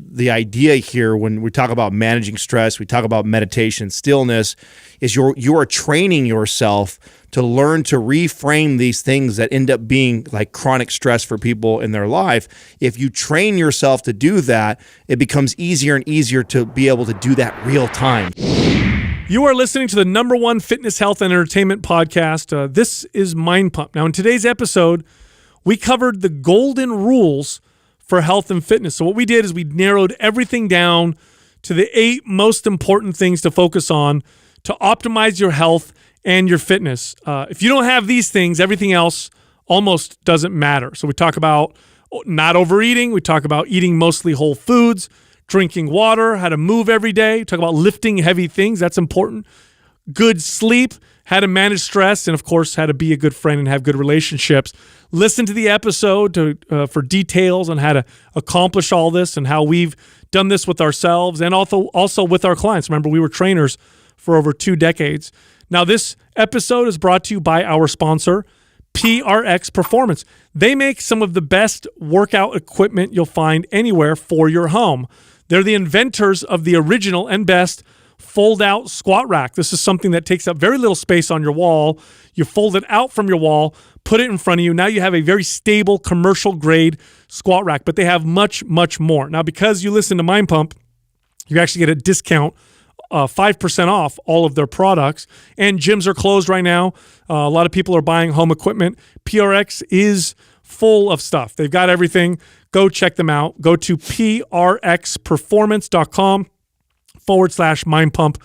The idea here when we talk about managing stress, we talk about meditation, stillness, is you are training yourself to learn to reframe these things that end up being like chronic stress for people in their life. If you train yourself to do that, it becomes easier and easier to be able to do that real time. You are listening to the #1 fitness, health, and entertainment podcast. This is Mind Pump. Now, in today's episode, we covered the golden rules for health and fitness. So what we did is we narrowed everything down to the 8 most important things to focus on to optimize your health and your fitness. If you don't have these things, everything else almost doesn't matter. So we talk about not overeating. We talk about eating mostly whole foods, drinking water, how to move every day. We talk about lifting heavy things. That's important. Good sleep, how to manage stress, and of course, how to be a good friend and have good relationships. Listen to the episode for details on how to accomplish all this and how we've done this with ourselves and also with our clients. Remember, we were trainers for over 2 decades. Now, this episode is brought to you by our sponsor, PRX Performance. They make some of the best workout equipment you'll find anywhere for your home. They're the inventors of the original and best fold-out squat rack. This is something that takes up very little space on your wall. You fold it out from your wall, put it in front of you. Now you have a very stable commercial-grade squat rack, but they have much, much more. Now, because you listen to Mind Pump, you actually get a discount, 5% off all of their products. And gyms are closed right now. A lot of people are buying home equipment. PRX is full of stuff. They've got everything. Go check them out. Go to prxperformance.com/Mind Pump,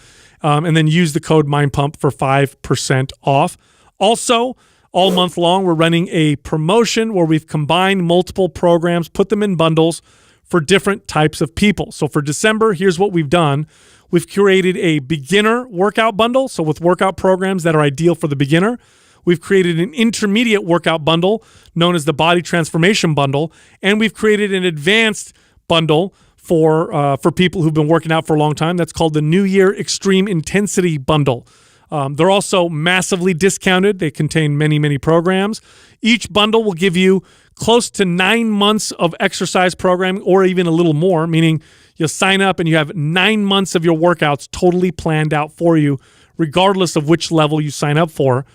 and then use the code Mind Pump for 5% off. Also, all month long, we're running a promotion where we've combined multiple programs, put them in bundles for different types of people. So for December, here's what we've done. We've curated a beginner workout bundle, so with workout programs that are ideal for the beginner. We've created an intermediate workout bundle known as the Body Transformation Bundle, and we've created an advanced bundle for people who've been working out for a long time. That's called the New Year Extreme Intensity Bundle. They're also massively discounted. They contain many, many programs. Each bundle will give you close to 9 months of exercise programming or even a little more, meaning you'll sign up and you have 9 months of your workouts totally planned out for you, regardless of which level you sign up for.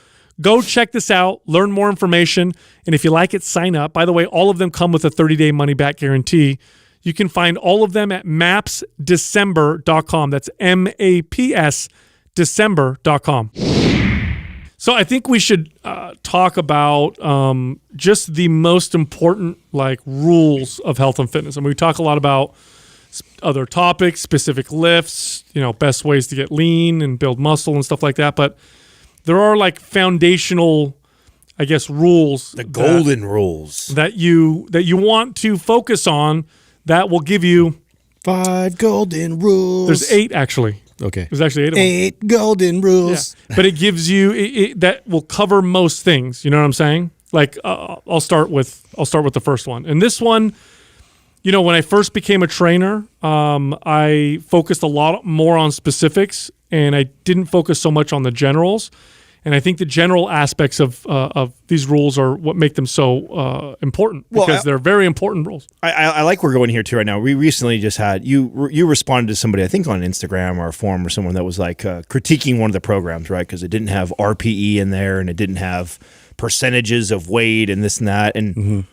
Go check this out, learn more information, and if you like it, sign up. By the way, all of them come with a 30-day money-back guarantee. You can find all of them at mapsdecember.com. That's MAPS December.com. So I think we should talk about just the most important rules of health and fitness. I mean, we talk a lot about other topics, specific lifts, best ways to get lean and build muscle and stuff like that. But there are foundational, rules. The golden rules. That you want to focus on that will give you 5 golden rules. There's 8 actually. Okay. There's actually 8 of them. 8 golden rules. Yeah. But it gives you that will cover most things. You know what I'm saying? I'll start with the first one. And this one, when I first became a trainer, I focused a lot more on specifics, and I didn't focus so much on the generals. And I think the general aspects of these rules are what make them so important, because they're very important rules. I like where we're going here too right now. We recently just had you responded to somebody, I think on Instagram or a forum or someone that was critiquing one of the programs, right? Because it didn't have RPE in there and it didn't have percentages of weight and this and that. And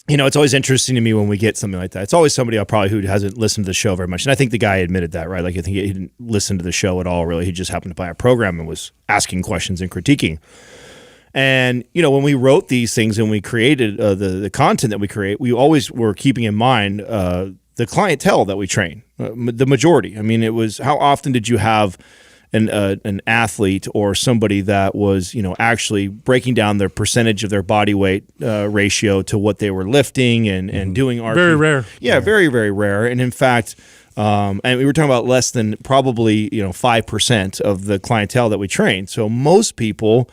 it's always interesting to me when we get something like that. It's always somebody who hasn't listened to the show very much. And I think the guy admitted that, right? I think he didn't listen to the show at all, really. He just happened to buy a program and was asking questions and critiquing. And, when we wrote these things and we created the content that we create, we always were keeping in mind the clientele that we train, the majority. I mean, it was how often did you have an athlete or somebody that was, actually breaking down their percentage of their body weight ratio to what they were lifting and doing RP. Very rare. Yeah, very, very rare. And in fact, and we were talking about less than probably 5% of the clientele that we train. So most people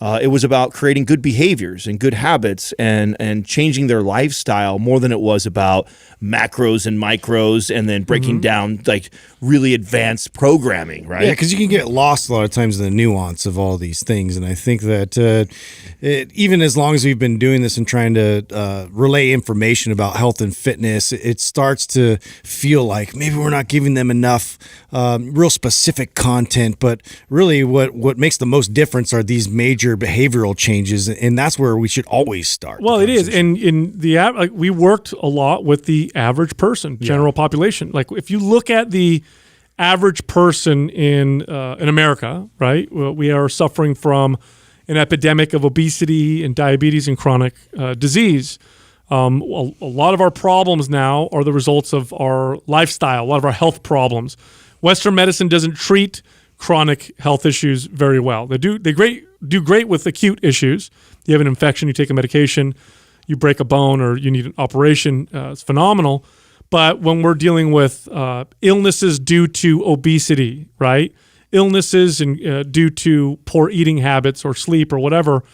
It was about creating good behaviors and good habits and changing their lifestyle more than it was about macros and micros and then breaking down like really advanced programming, right? Yeah, because you can get lost a lot of times in the nuance of all these things. And I think that even as long as we've been doing this and trying to relay information about health and fitness, it starts to feel like maybe we're not giving them enough real specific content. But really what makes the most difference are these major behavioral changes. And that's where we should always start. Well, it is. And in the like, we worked a lot with the average person, general population. Like if you look at the average person in America, right? We are suffering from an epidemic of obesity and diabetes and chronic disease. A lot of our problems now are the results of our lifestyle, a lot of our health problems. Western medicine doesn't treat chronic health issues very well. They do great with acute issues. You have an infection, you take a medication, you break a bone, or you need an operation. It's phenomenal. But when we're dealing with illnesses due to obesity, right? Illnesses due to poor eating habits or sleep or whatever,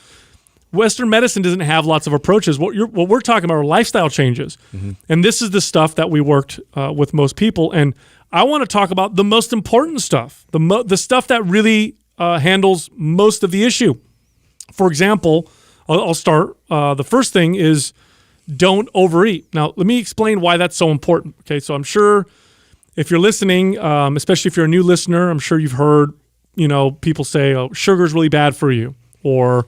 Western medicine doesn't have lots of approaches. What we're talking about are lifestyle changes. And this is the stuff that we worked with most people. And I want to talk about the most important stuff, the stuff that really handles most of the issue. For example, I'll start. The first thing is don't overeat. Now, let me explain why that's so important. Okay, so I'm sure if you're listening, especially if you're a new listener, I'm sure you've heard, people say, "Oh, sugar's really bad for you," or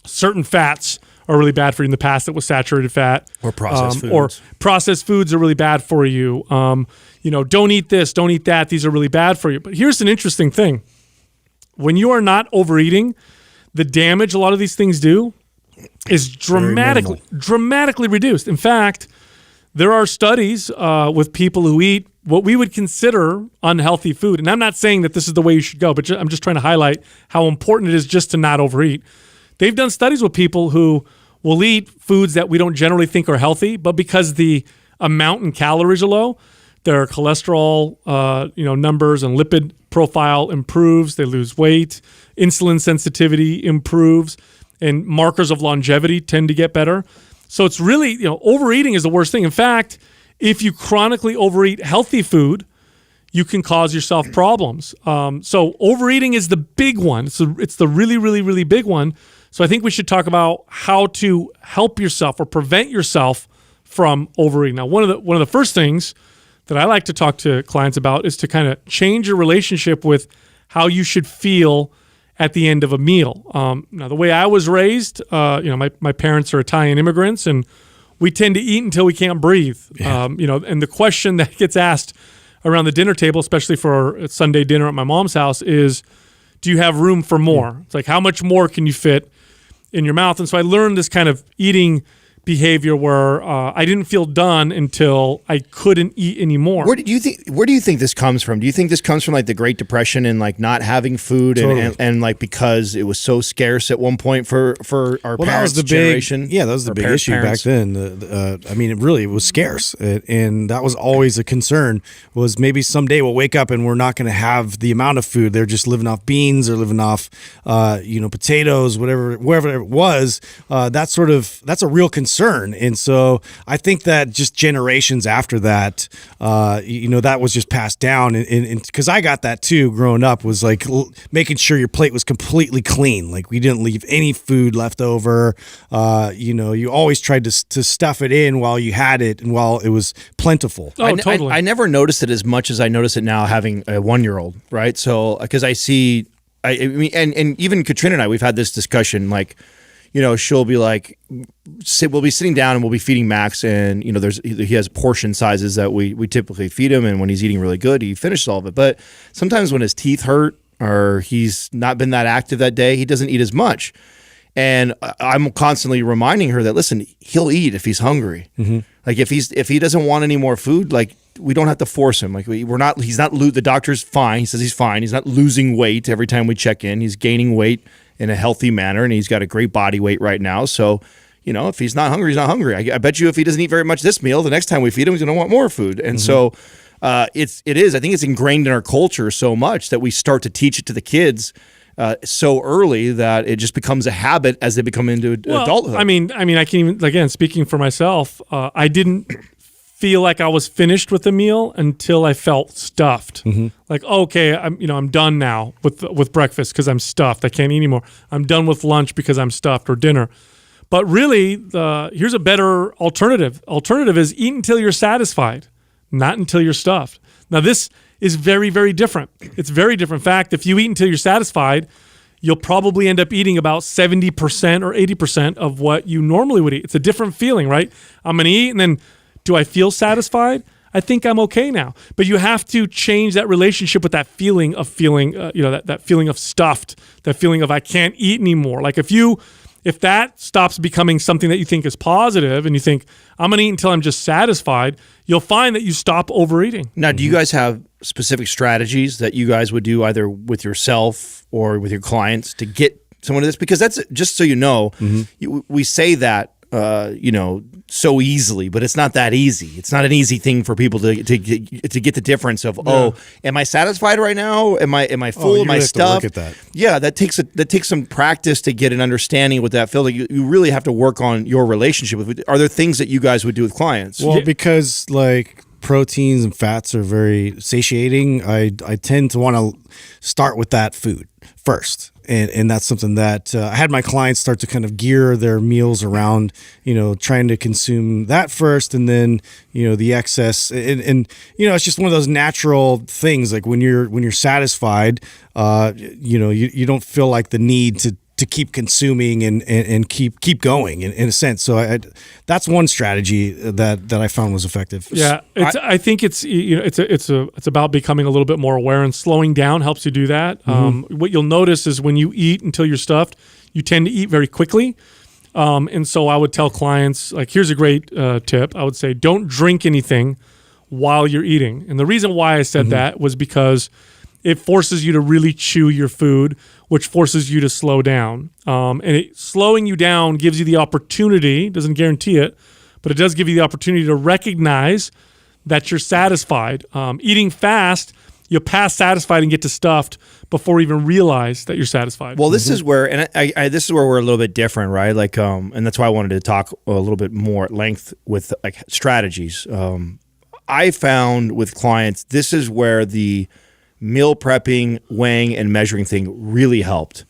certain fats are really bad for you. In the past, it was saturated fat, or processed foods. Or processed foods are really bad for you. Don't eat this, don't eat that. These are really bad for you. But here's an interesting thing: when you are not overeating, the damage a lot of these things do is dramatically reduced. In fact, there are studies with people who eat what we would consider unhealthy food. And I'm not saying that this is the way you should go, but I'm just trying to highlight how important it is just to not overeat. They've done studies with people who will eat foods that we don't generally think are healthy, but because the amount in calories are low, their cholesterol numbers and lipid profile improves. They lose weight. Insulin sensitivity improves. And markers of longevity tend to get better. So it's really, overeating is the worst thing. In fact, if you chronically overeat healthy food, you can cause yourself problems. So overeating is the big one. It's the really, really, really big one. So I think we should talk about how to help yourself or prevent yourself from overeating. Now, one of the first things that I like to talk to clients about is to kind of change your relationship with how you should feel at the end of a meal. Now, the way I was raised, my parents are Italian immigrants, and we tend to eat until we can't breathe. Yeah. And the question that gets asked around the dinner table, especially for our Sunday dinner at my mom's house, is, do you have room for more? It's like, how much more can you fit in your mouth? And so I learned this kind of eating behavior where I didn't feel done until I couldn't eat anymore. Where do you think this comes from? Do you think this comes from like the Great Depression and like not having food and like because it was so scarce at one point for our parents' generation? That was the big issue back then. It was scarce, and that was always a concern. Was maybe someday we'll wake up and we're not going to have the amount of food. They're just living off beans or living off, potatoes, wherever it was. That's a real concern. And so I think that just generations after that, that was just passed down. And because I got that too growing up, was like making sure your plate was completely clean. Like we didn't leave any food left over. You always tried to stuff it in while you had it and while it was plentiful. Oh, totally. I never noticed it as much as I notice it now having a 1-year-old, right? So, because I see, and even Katrina and I, we've had this discussion, like, she'll be like, we'll be sitting down and we'll be feeding Max, and he has portion sizes that we typically feed him, and when he's eating really good, he finishes all of it. But sometimes when his teeth hurt or he's not been that active that day, he doesn't eat as much. And I'm constantly reminding her that, listen, he'll eat if he's hungry. Mm-hmm. Like if he doesn't want any more food, like we don't have to force him. Like the doctor's fine. He says he's fine. He's not losing weight every time we check in. He's gaining weight in a healthy manner, and he's got a great body weight right now. So, if he's not hungry, he's not hungry. I bet you if he doesn't eat very much this meal, the next time we feed him, he's going to want more food. And so I think it's ingrained in our culture so much that we start to teach it to the kids so early that it just becomes a habit as they become into adulthood. I mean, I can even, again, speaking for myself, I didn't feel like I was finished with the meal until I felt stuffed. Like, okay, I'm done now with breakfast because I'm stuffed. I can't eat anymore. I'm done with lunch because I'm stuffed, or dinner. But really, here's a better alternative. Alternative is eat until you're satisfied, not until you're stuffed. Now, this is very, very different. It's very different. In fact, if you eat until you're satisfied, you'll probably end up eating about 70% or 80% of what you normally would eat. It's a different feeling, right? I'm going to eat, and then do I feel satisfied? I think I'm okay now. But you have to change that relationship with that feeling of that feeling of stuffed, that feeling of I can't eat anymore. Like if that stops becoming something that you think is positive and you think, I'm going to eat until I'm just satisfied, you'll find that you stop overeating. Now, do you guys have specific strategies that you guys would do either with yourself or with your clients to get someone to this? Because that's, just so you know, we say that, so easily, but it's not that easy. It's not an easy thing for people to get the difference of, am I satisfied right now? Am I full? You am I really have to stuffed? work at that. Yeah, that takes some practice to get an understanding of what that feels like. You really have to work on your relationship with it. Are there things that you guys would do with clients? Well, because like proteins and fats are very satiating, I tend to want to start with that food first. And that's something that I had my clients start to kind of gear their meals around, trying to consume that first, and then, the excess. And it's just one of those natural things. Like when you're satisfied, you don't feel like the need to keep consuming and keep going in a sense. So that's one strategy that I found was effective. Yeah, I think it's about becoming a little bit more aware, and slowing down helps you do that. What you'll notice is when you eat until you're stuffed, you tend to eat very quickly. And so I would tell clients, like, here's a great tip. I would say, don't drink anything while you're eating. And the reason why I said that was because it forces you to really chew your food, which forces you to slow down. And slowing you down gives you the opportunity, doesn't guarantee it, but it does give you the opportunity to recognize that you're satisfied. Eating fast, you'll pass satisfied and get to stuffed before you even realize that you're satisfied. Well, this is where, and this is where we're a little bit different, right? Like, and that's why I wanted to talk a little bit more at length with like strategies. I found with clients, this is where the meal prepping, weighing, and measuring thing really helped.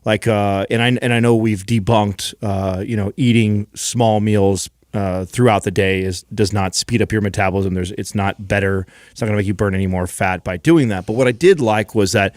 Like, and I know we've debunked, eating small meals throughout the day does not speed up your metabolism. It's not better. It's not going to make you burn any more fat by doing that. But what I did like was that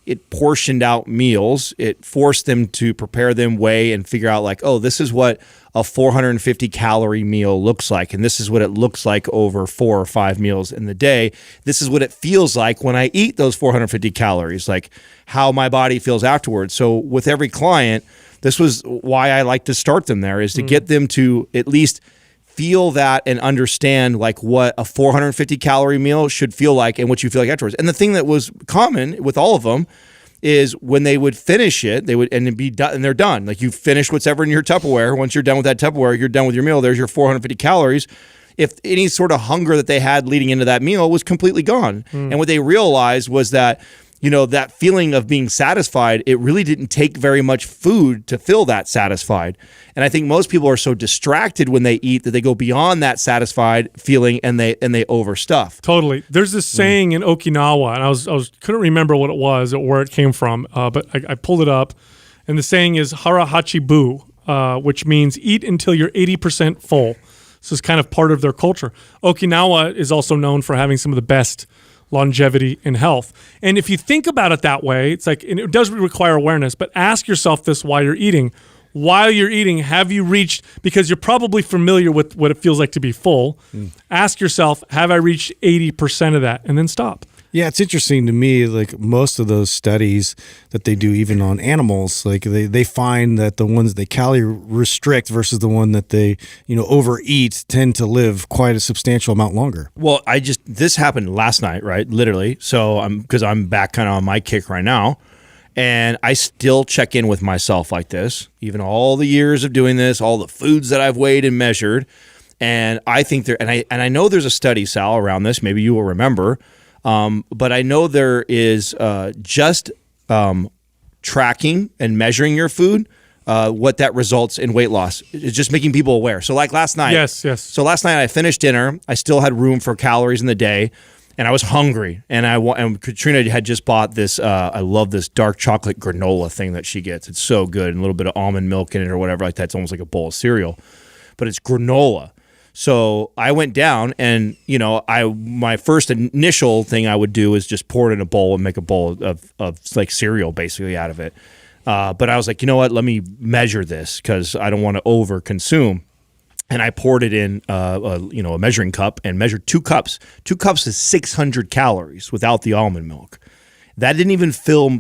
it portioned out meals. It forced them to prepare them, weigh, and figure out like, oh, this is what a 450 calorie meal looks like. And this is what it looks like over 4 or 5 meals in the day. This is what it feels like when I eat those 450 calories, like how my body feels afterwards. So with every client, this was why I like to start them there, is to get them to at least feel that and understand like what a 450 calorie meal should feel like and what you feel like afterwards. And the thing that was common with all of them is when they would finish it, they would and be done, and they're done. Like you finish whatever in your Tupperware. Once you're done with that Tupperware, you're done with your meal. There's your 450 calories. If any sort of hunger that they had leading into that meal was completely gone. And what they realized was that, that feeling of being satisfied, it really didn't take very much food to feel that satisfied. And I think most people are so distracted when they eat that they go beyond that satisfied feeling and they overstuff. Totally. There's this saying in Okinawa, and I was couldn't remember what it was or where it came from, but I pulled it up, and the saying is harahachibu, which means eat until you're 80% full. So it's kind of part of their culture. Okinawa is also known for having some of the best longevity and health. And if you think about it that way, it's like, and it does require awareness, but ask yourself this while you're eating. While you're eating, have you reached, because you're probably familiar with what it feels like to be full, ask yourself, have I reached 80% of that? And then stop. Yeah, it's interesting to me, like most of those studies that they do even on animals, like they find that the ones they calorie restrict versus the one that they, overeat tend to live quite a substantial amount longer. Well, this happened last night, right? Literally. So because I'm back kind of on my kick right now. And I still check in with myself like this, even all the years of doing this, all the foods that I've weighed and measured. And I think I know there's a study, Sal, around this. Maybe you will remember. But I know there is just tracking and measuring your food, what that results in weight loss. It's just making people aware. So like last night. Yes. So last night I finished dinner. I still had room for calories in the day, and I was hungry. And Katrina had just bought this. I love this dark chocolate granola thing that she gets. It's so good, and a little bit of almond milk in it or whatever like that. It's almost like a bowl of cereal, but it's granola. So I went down, and my first initial thing I would do is just pour it in a bowl and make a bowl of like cereal basically out of it. But I was like, you know what? Let me measure this because I don't want to over consume. And I poured it in a measuring cup and measured 2 cups. 2 cups is 600 calories without the almond milk. That didn't even fill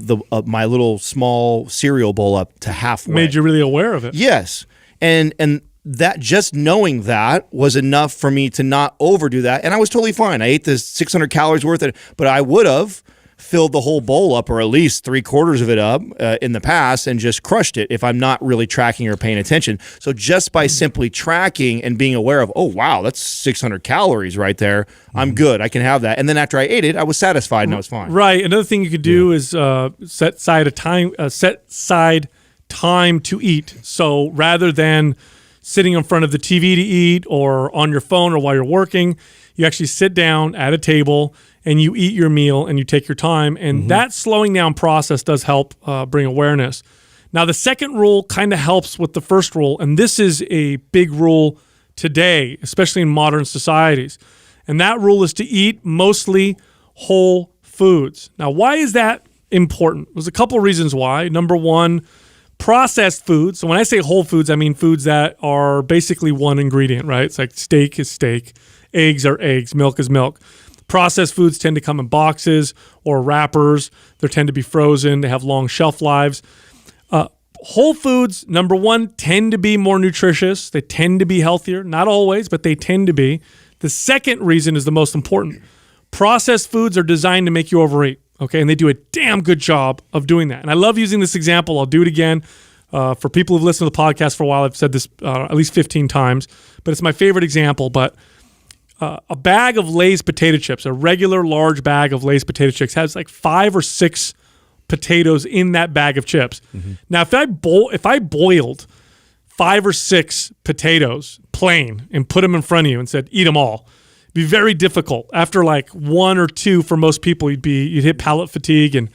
my little small cereal bowl up to halfway. Made you really aware of it. Yes. And that just knowing that was enough for me to not overdo that. And I was totally fine. I ate the 600 calories worth of it, but I would have filled the whole bowl up or at least 3/4 of it up in the past and just crushed it if I'm not really tracking or paying attention. So just by simply tracking and being aware of, oh, wow, that's 600 calories right there. I'm good. I can have that. And then after I ate it, I was satisfied and I was fine. Right. Another thing you could do is set side time to eat. So rather than sitting in front of the TV to eat or on your phone or while you're working, you actually sit down at a table and you eat your meal and you take your time. And that slowing down process does help bring awareness. Now, the second rule kind of helps with the first rule, and this is a big rule today, especially in modern societies. And that rule is to eat mostly whole foods. Now, why is that important? There's a couple reasons why. Number one, processed foods. So when I say whole foods, I mean foods that are basically one ingredient, right? It's like steak is steak, eggs are eggs, milk is milk. Processed foods tend to come in boxes or wrappers. They tend to be frozen. They have long shelf lives. Whole foods, number one, tend to be more nutritious. They tend to be healthier. Not always, but they tend to be. The second reason is the most important. Processed foods are designed to make you overeat. Okay, and they do a damn good job of doing that. And I love using this example. I'll do it again. For people who've listened to the podcast for a while, I've said this at least 15 times, but it's my favorite example. But a bag of Lay's potato chips, a regular large bag of Lay's potato chips, has like 5 or 6 potatoes in that bag of chips. Now, if I boiled 5 or 6 potatoes plain and put them in front of you and said, eat them all, it'd be very difficult. After like 1 or 2 for most people, you'd hit palate fatigue and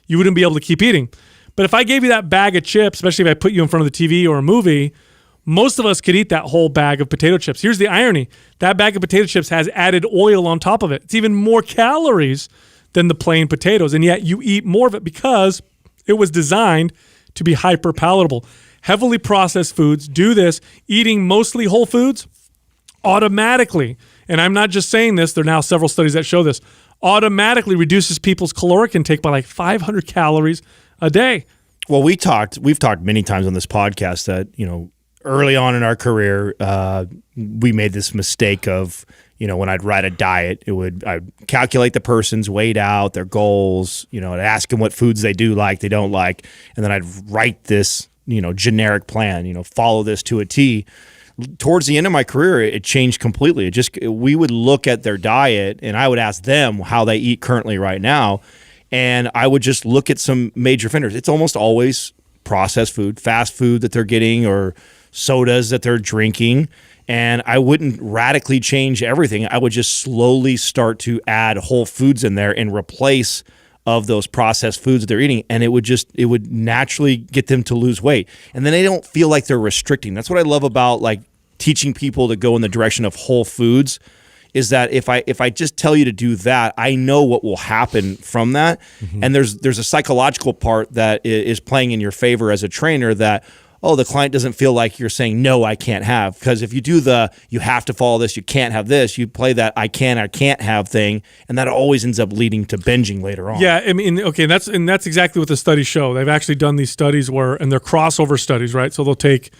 you wouldn't be able to keep eating. But if I gave you that bag of chips, especially if I put you in front of the TV or a movie, most of us could eat that whole bag of potato chips. Here's the irony. That bag of potato chips has added oil on top of it. It's even more calories than the plain potatoes, and yet you eat more of it because it was designed to be hyper palatable. Heavily processed foods do this. Eating mostly whole foods automatically, and I'm not just saying this, there are now several studies that show this, automatically reduces people's caloric intake by like 500 calories a day. Well, we've talked many times on this podcast that, early on in our career, we made this mistake of, when I'd write a diet, I'd calculate the person's weight out, their goals, I'd ask them what foods they do like, they don't like, and then I'd write this, generic plan, follow this to a T. Towards the end of my career, it changed completely. We would look at their diet and I would ask them how they eat currently right now. And I would just look at some major offenders. It's almost always processed food, fast food that they're getting or sodas that they're drinking. And I wouldn't radically change everything. I would just slowly start to add whole foods in there in replace of those processed foods that they're eating. And it would naturally get them to lose weight. And then they don't feel like they're restricting. That's what I love about like teaching people to go in the direction of whole foods, is that if I just tell you to do that, I know what will happen from that. And there's a psychological part that is playing in your favor as a trainer that, the client doesn't feel like you're saying, no, I can't have. Because if you do you have to follow this, you can't have this, you play that I can't have thing, and that always ends up leading to binging later on. Yeah, I mean, okay, that's exactly what the studies show. They've actually done these studies and they're crossover studies, right? So they'll take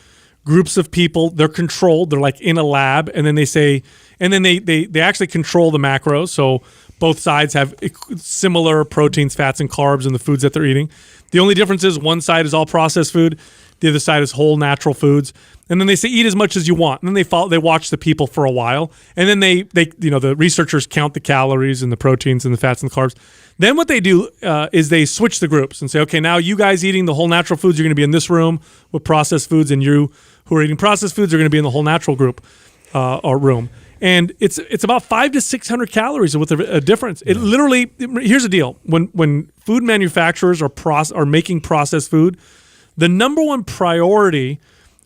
groups of people, they're controlled, they're like in a lab, and then they say, and then they actually control the macros. So Both sides have similar proteins, fats, and carbs in the foods that they're eating. The only difference is one side is all processed food, the other side is whole natural foods. And then they say eat as much as you want. And then they watch the people for a while, and then they the researchers count the calories and the proteins and the fats and the carbs. Then what they do is they switch the groups and say, okay, now you guys eating the whole natural foods, you're going to be in this room with processed foods, and you who are eating processed foods are going to be in the whole natural group or room. And it's about 500 to 600 calories with a difference. It literally, here's the deal: when food manufacturers are making processed food, the number one priority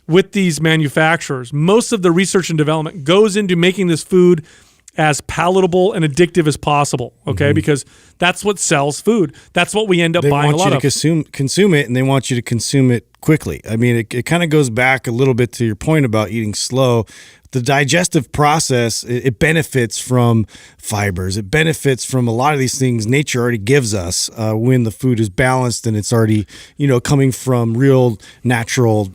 with these manufacturers, most of the research and development goes into making this food as palatable and addictive as possible, okay? Because that's what sells food. That's what we end up buying a lot of. They want you to consume it, and they want you to consume it quickly. I mean, it kind of goes back a little bit to your point about eating slow. The digestive process, it benefits from fibers. It benefits from a lot of these things nature already gives us when the food is balanced and it's already, coming from real natural,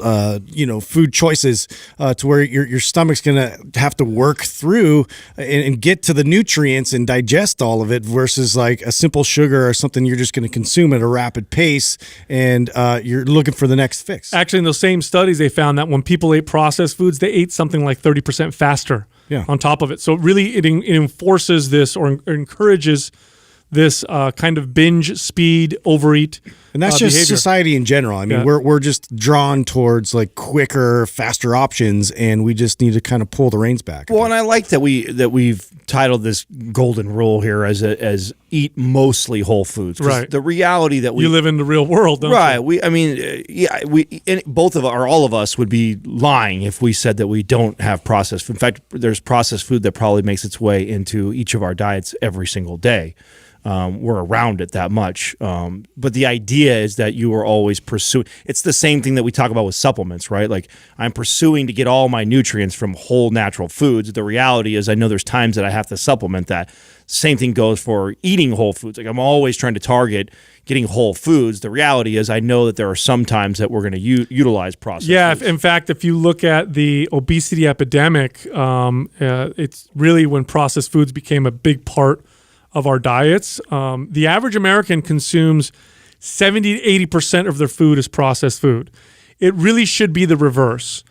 food choices to where your stomach's going to have to work through and get to the nutrients and digest all of it versus like a simple sugar or something you're just going to consume at a rapid pace and you're looking for the next fix. Actually, in those same studies, they found that when people ate processed foods, they ate something like 30% faster on top of it. So really it enforces this or encourages this kind of binge, speed, overeat and that's just behavior. Society in general. I mean, we're just drawn towards like quicker, faster options, and we just need to kind of pull the reins back. Well, and I like that we've titled this golden rule here as eat mostly whole foods. Right. The reality that you live in the real world, don't you? All of us would be lying if we said that we don't have processed food. In fact, there's processed food that probably makes its way into each of our diets every single day. We're around it that much. But the idea is that you are always pursuing. It's the same thing that we talk about with supplements, right? Like I'm pursuing to get all my nutrients from whole natural foods. The reality is I know there's times that I have to supplement that. Same thing goes for eating whole foods. Like I'm always trying to target getting whole foods. The reality is I know that there are some times that we're going to utilize processed foods. In fact, if you look at the obesity epidemic, it's really when processed foods became a big part of our diets. The average American consumes 70 to 80% of their food is processed food. It really should be the reverse.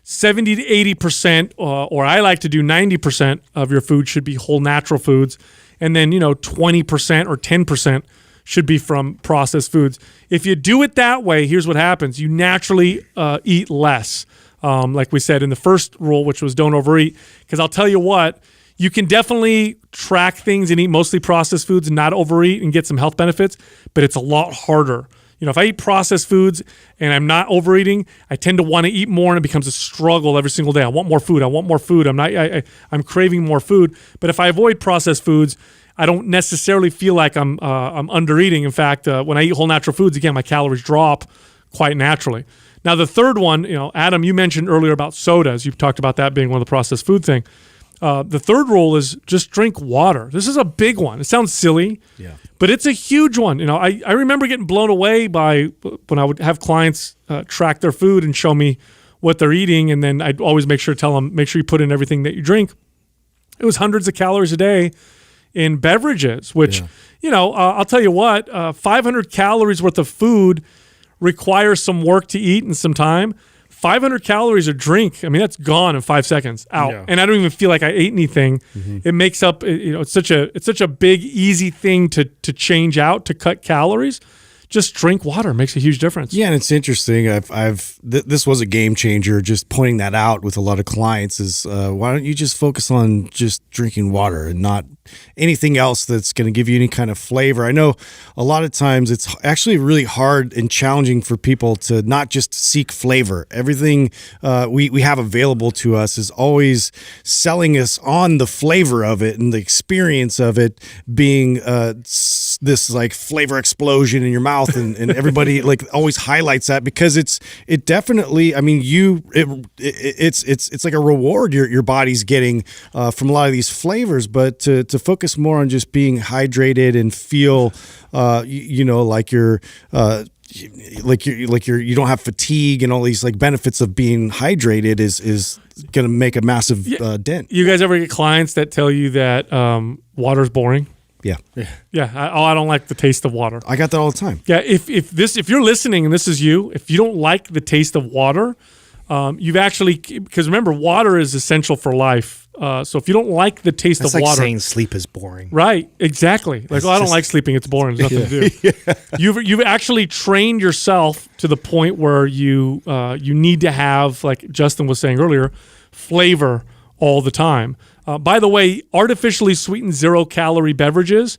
70 to 80%, or I like to do 90% of your food should be whole natural foods. And then, 20% or 10% should be from processed foods. If you do it that way, here's what happens. You naturally eat less. Like we said in the first rule, which was don't overeat. Because I'll tell you what, you can definitely track things and eat mostly processed foods and not overeat and get some health benefits, but it's a lot harder. If I eat processed foods and I'm not overeating, I tend to want to eat more, and it becomes a struggle every single day. I want more food. I'm craving more food. But if I avoid processed foods, I don't necessarily feel like I'm under eating. In fact, when I eat whole natural foods, again, my calories drop quite naturally. Now, the third one, Adam, you mentioned earlier about sodas. You talked about that being one of the processed food thing. The third rule is just drink water. This is a big one. It sounds silly, but it's a huge one. I remember getting blown away by when I would have clients track their food and show me what they're eating, and then I'd always make sure to tell them, make sure you put in everything that you drink. It was hundreds of calories a day in beverages, which, I'll tell you what, 500 calories worth of food requires some work to eat and some time. 500 calories a drink, I mean, that's gone in 5 seconds out. Yeah. And I don't even feel like I ate anything. Mm-hmm. It makes up, it's such a big, easy thing to change out, to cut calories. Just drink water. It makes a huge difference. Yeah, and it's interesting. This was a game changer, just pointing that out with a lot of clients is why don't you just focus on just drinking water and not anything else that's going to give you any kind of flavor. I know a lot of times it's actually really hard and challenging for people to not just seek flavor. Everything we have available to us is always selling us on the flavor of it and the experience of it being this like flavor explosion in your mouth. And everybody like always highlights that because it definitely, I mean, it's like a reward your body's getting from a lot of these flavors, but to focus more on just being hydrated and feel like you don't have fatigue and all these like benefits of being hydrated is going to make a massive dent. You guys ever get clients that tell you that water's boring? Yeah. Yeah. I don't like the taste of water. I got that all the time. Yeah. If you're listening and this is you, if you don't like the taste of water, you've actually, because remember, water is essential for life. So if you don't like the taste That's of like water, saying sleep is boring. right? Exactly. Like, I don't like sleeping. It's boring. There's nothing to do. You've actually trained yourself to the point where you need to have, like Justin was saying earlier, flavor all the time. By the way, artificially sweetened 0-calorie beverages,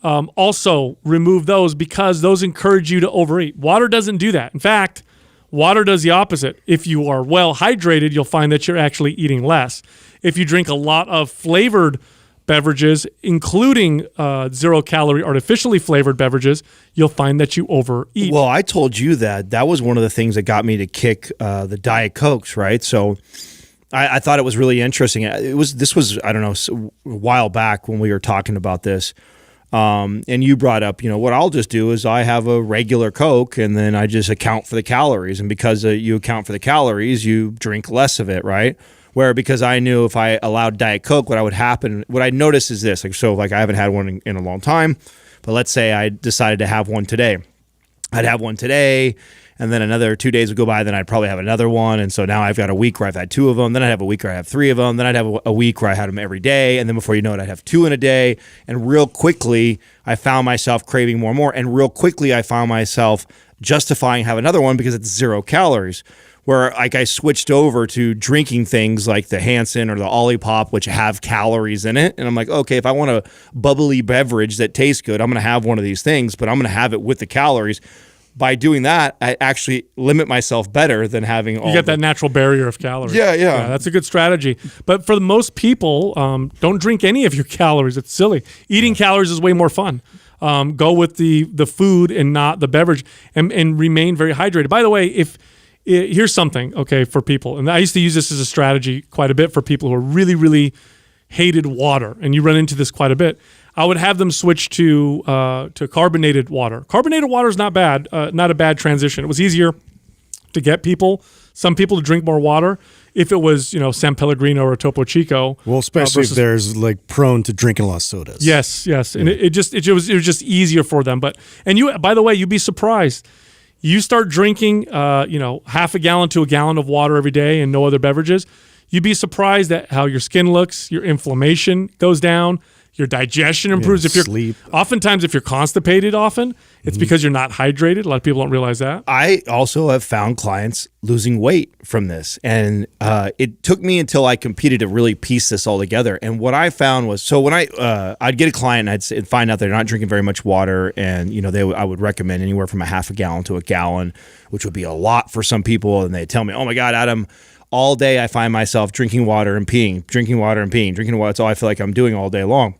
also remove those because those encourage you to overeat. Water doesn't do that. In fact, water does the opposite. If you are well hydrated, you'll find that you're actually eating less. If you drink a lot of flavored beverages, including 0-calorie artificially flavored beverages, you'll find that you overeat. Well, I told you that was one of the things that got me to kick the Diet Cokes, right? So I thought it was really interesting. This was I don't know, a while back when we were talking about this. And you brought up, what I'll just do is I have a regular Coke and then I just account for the calories. And because you account for the calories, you drink less of it, right? Where because I knew if I allowed Diet Coke, what I noticed is this. I haven't had one in a long time, but let's say I decided to have one today. I'd have one today, and then another 2 days would go by, then I'd probably have another one. And so now I've got a week where I've had 2 of them. Then I'd have a week where I have 3 of them. Then I'd have a week where I had them every day. And then before you know it, I'd have 2 in a day. And real quickly, I found myself craving more and more. And real quickly, I found myself justifying having another one because it's 0 calories. Where I switched over to drinking things like the Hansen or the Olipop, which have calories in it. And I'm like, okay, if I want a bubbly beverage that tastes good, I'm going to have one of these things, but I'm going to have it with the calories. By doing that, I actually limit myself better than having all. You get that natural barrier of calories. Yeah. That's a good strategy. But for most people, don't drink any of your calories. It's silly. Eating calories is way more fun. Go with the food and not the beverage, and remain very hydrated. By the way, here's something, okay, for people, and I used to use this as a strategy quite a bit for people who are really, really hated water, and you run into this quite a bit. I would have them switch to carbonated water. Carbonated water is not bad, not a bad transition. It was easier to get some people to drink more water if it was, San Pellegrino or Topo Chico. Well, especially if there's prone to drinking a lot of sodas. Yes, and it was just easier for them. And you, by the way, you'd be surprised. You start drinking, half a gallon to a gallon of water every day and no other beverages, you'd be surprised at how your skin looks, your inflammation goes down, your digestion improves. Sleep. Oftentimes, if you're constipated it's because you're not hydrated. A lot of people don't realize that. I also have found clients losing weight from this. And it took me until I competed to really piece this all together. And what I found was, so when I'd get a client and I'd find out they're not drinking very much water, and I would recommend anywhere from a half a gallon to a gallon, which would be a lot for some people. And they'd tell me, oh my God, Adam, all day I find myself drinking water and peeing, drinking water and peeing, drinking water. That's all I feel like I'm doing all day long.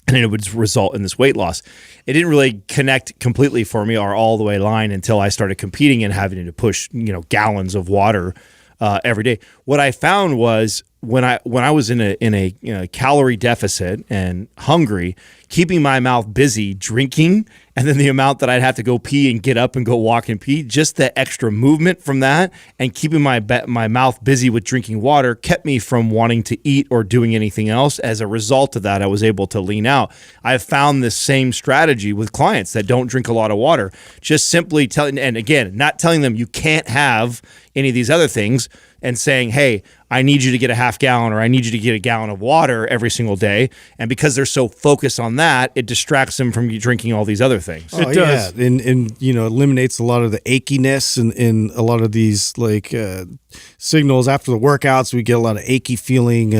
And it would result in this weight loss. It didn't really connect completely for me or all the way line until I started competing and having to push, gallons of water every day. What I found was when I was in a calorie deficit and hungry, keeping my mouth busy drinking, and then the amount that I'd have to go pee and get up and go walk and pee, just the extra movement from that and keeping my mouth busy with drinking water kept me from wanting to eat or doing anything else. As a result of that, I was able to lean out. I've found this same strategy with clients that don't drink a lot of water, just simply telling, and again, not telling them you can't have any of these other things, and saying, hey, I need you to get a half gallon or I need you to get a gallon of water every single day. And because they're so focused on that, it distracts them from you drinking all these other things. It does. Yeah. And eliminates a lot of the achiness and a lot of these signals after the workouts. We get a lot of achy feeling,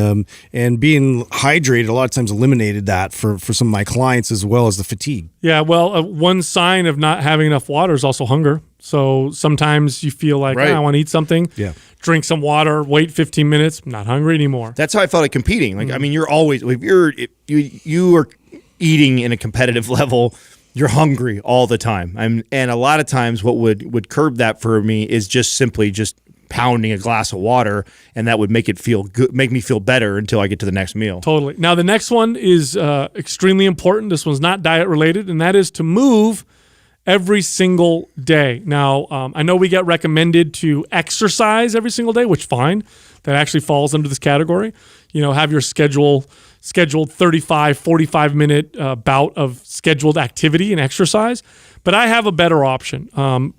and being hydrated a lot of times eliminated that for some of my clients, as well as the fatigue. Yeah, well, one sign of not having enough water is also hunger. So sometimes you feel like, right. I want to eat something. Yeah. Drink some water, wait 15 minutes, not hungry anymore. That's how I felt at competing. Like, I mean, you're always, if you are eating in a competitive level, you're hungry all the time. And a lot of times what would curb that for me is just simply pounding a glass of water, and that would make it feel good, make me feel better until I get to the next meal. Totally. Now, the next one is extremely important. This one's not diet related, and that is to move every single day. Now, I know we get recommended to exercise every single day, which fine. That actually falls under this category. Have your schedule scheduled 35, 45-minute bout of scheduled activity and exercise. But I have a better option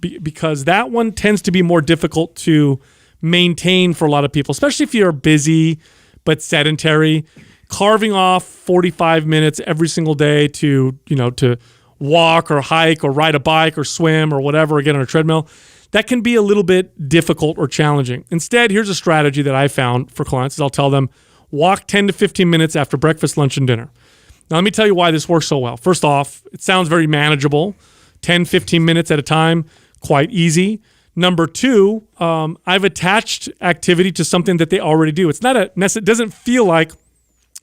because that one tends to be more difficult to maintain for a lot of people, especially if you're busy but sedentary. Carving off 45 minutes every single day to walk or hike or ride a bike or swim or whatever, again on a treadmill, that can be a little bit difficult or challenging. Instead, here's a strategy that I found for clients is I'll tell them, walk 10 to 15 minutes after breakfast, lunch, and dinner. Now, let me tell you why this works so well. First off, it sounds very manageable. 10, 15 minutes at a time, quite easy. Number two, I've attached activity to something that they already do. It's not it doesn't feel like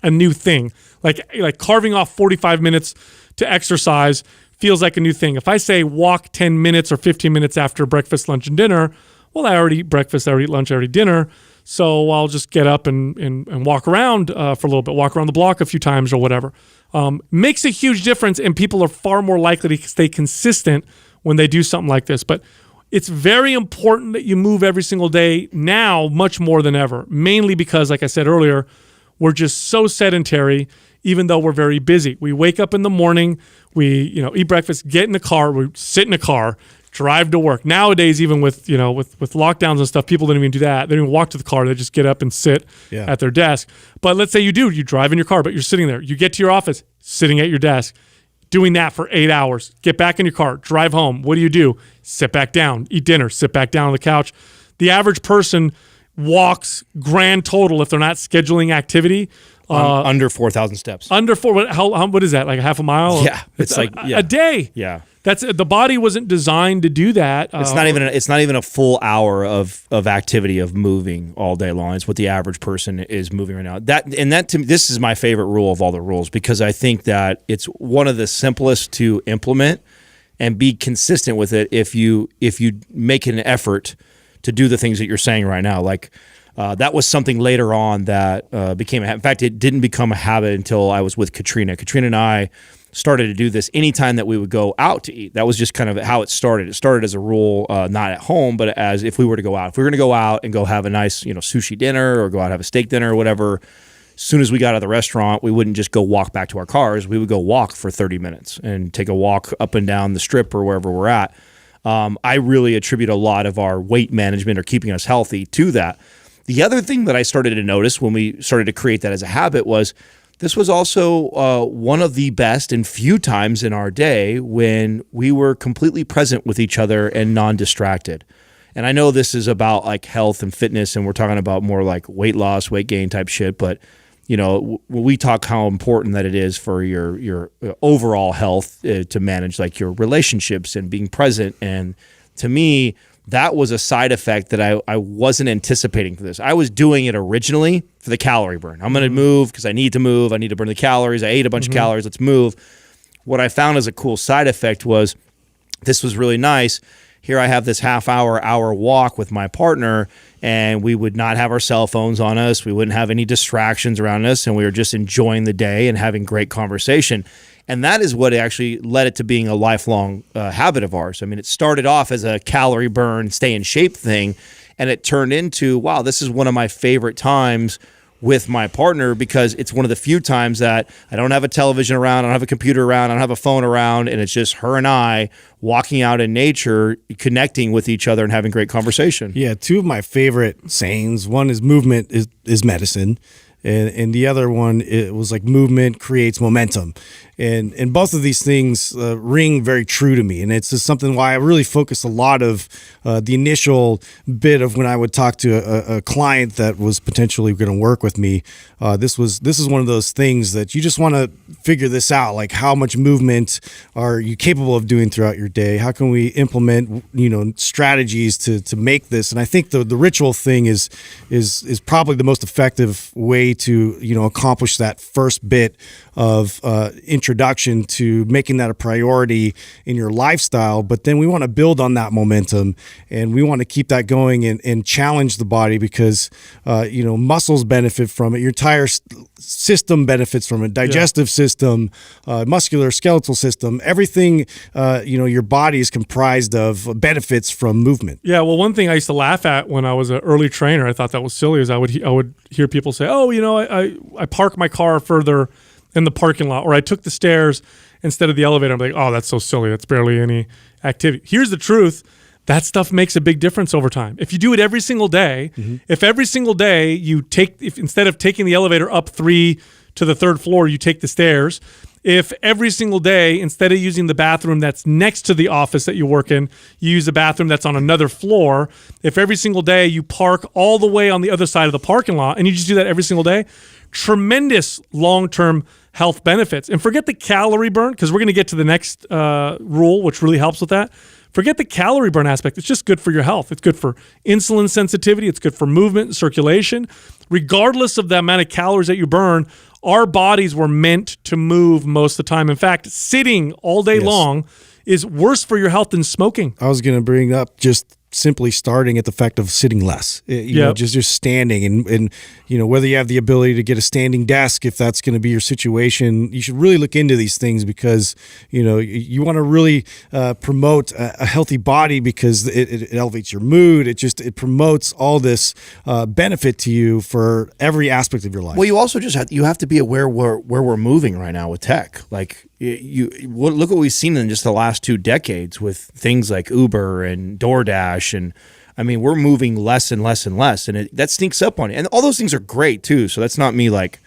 a new thing. Like carving off 45 minutes to exercise feels like a new thing. If I say walk 10 minutes or 15 minutes after breakfast, lunch, and dinner, well, I already eat breakfast, I already eat lunch, I already eat dinner. So I'll just get up and walk around for a little bit, walk around the block a few times or whatever. Makes a huge difference, and people are far more likely to stay consistent when they do something like this. But it's very important that you move every single day now, much more than ever, mainly because, like I said earlier, we're just so sedentary, even though we're very busy. We wake up in the morning, we eat breakfast, get in the car, we sit in a car, drive to work. Nowadays, even with lockdowns and stuff, people don't even do that. They don't even walk to the car. They just get up and sit at their desk. But let's say you drive in your car, but you're sitting there. You get to your office, sitting at your desk, doing that for 8 hours. Get back in your car, drive home. What do? Sit back down, eat dinner, sit back down on the couch. The average person walks grand total, if they're not scheduling activity, under 4,000 steps. Under four. What is that? Like a half a mile? Yeah, it's like a day. Yeah, that's the body wasn't designed to do that. It's not even a full hour of activity of moving all day long. It's what the average person is moving right now. This is my favorite rule of all the rules, because I think that it's one of the simplest to implement and be consistent with it if you make an effort to do the things that you're saying right now. Like that was something later on that became a habit. In fact, it didn't become a habit until I was with Katrina. Katrina and I started to do this anytime that we would go out to eat. That was just kind of how it started. It started as a rule, not at home, but as if we were to go out. If we were going to go out and go have a nice, sushi dinner or go out and have a steak dinner or whatever, as soon as we got out of the restaurant, we wouldn't just go walk back to our cars. We would go walk for 30 minutes and take a walk up and down the strip or wherever we're at. I really attribute a lot of our weight management or keeping us healthy to that. The other thing that I started to notice when we started to create that as a habit was this was also one of the best and few times in our day when we were completely present with each other and non-distracted. And I know this is about like health and fitness, and we're talking about more like weight loss, weight gain type shit, but when we talk how important that it is for your overall health to manage like your relationships and being present. And to me, that was a side effect that I wasn't anticipating for this. I was doing it originally for the calorie burn. I'm going to move because I need to move. I need to burn the calories. I ate a bunch of calories. Let's move. What I found as a cool side effect was this was really nice. Here I have this hour walk with my partner, and we would not have our cell phones on us. We wouldn't have any distractions around us, and we were just enjoying the day and having great conversation. And that is what actually led it to being a lifelong habit of ours. I mean, it started off as a calorie burn, stay in shape thing, and it turned into, wow, this is one of my favorite times with my partner, because it's one of the few times that I don't have a television around, I don't have a computer around, I don't have a phone around, and it's just her and I walking out in nature, connecting with each other and having great conversation. Yeah, two of my favorite sayings. One is movement is medicine. And the other one, it was like movement creates momentum. And both of these things ring very true to me. And it's just something why I really focus a lot of the initial bit of when I would talk to a client that was potentially going to work with me. This is one of those things that you just want to figure this out. Like, how much movement are you capable of doing throughout your day? How can we implement, strategies to make this? And I think the ritual thing is probably the most effective way to, accomplish that first bit of introduction to making that a priority in your lifestyle. But then we want to build on that momentum, and we want to keep that going and challenge the body, because muscles benefit from it, your entire system benefits from it, digestive system, muscular skeletal system, everything your body is comprised of benefits from movement. Yeah, well, one thing I used to laugh at when I was an early trainer, I thought that was silly, is I would hear people say, oh, I park my car further in the parking lot, or I took the stairs instead of the elevator. I'm like, oh, that's so silly. That's barely any activity. Here's the truth. That stuff makes a big difference over time. If you do it every single day, if every single day if instead of taking the elevator up 3 to the 3rd floor, you take the stairs. If every single day, instead of using the bathroom that's next to the office that you work in, you use a bathroom that's on another floor. If every single day you park all the way on the other side of the parking lot, and you just do that every single day, tremendous long-term health benefits. And forget the calorie burn, because we're going to get to the next rule, which really helps with that. Forget the calorie burn aspect. It's just good for your health. It's good for insulin sensitivity. It's good for movement and circulation. Regardless of the amount of calories that you burn, our bodies were meant to move most of the time. In fact, sitting all day long is worse for your health than smoking. I was going to bring up just simply starting at the fact of sitting less, you know, just standing and, you know, whether you have the ability to get a standing desk, if that's going to be your situation, you should really look into these things because, you know, you want to really promote a healthy body because it elevates your mood. It promotes all this benefit to you for every aspect of your life. Well, you also just have to be aware where we're moving right now with tech. Like look what we've seen in just the last 2 decades with things like Uber and DoorDash, and I mean we're moving less and less and less, and that sneaks up on you. And all those things are great too. So that's not me like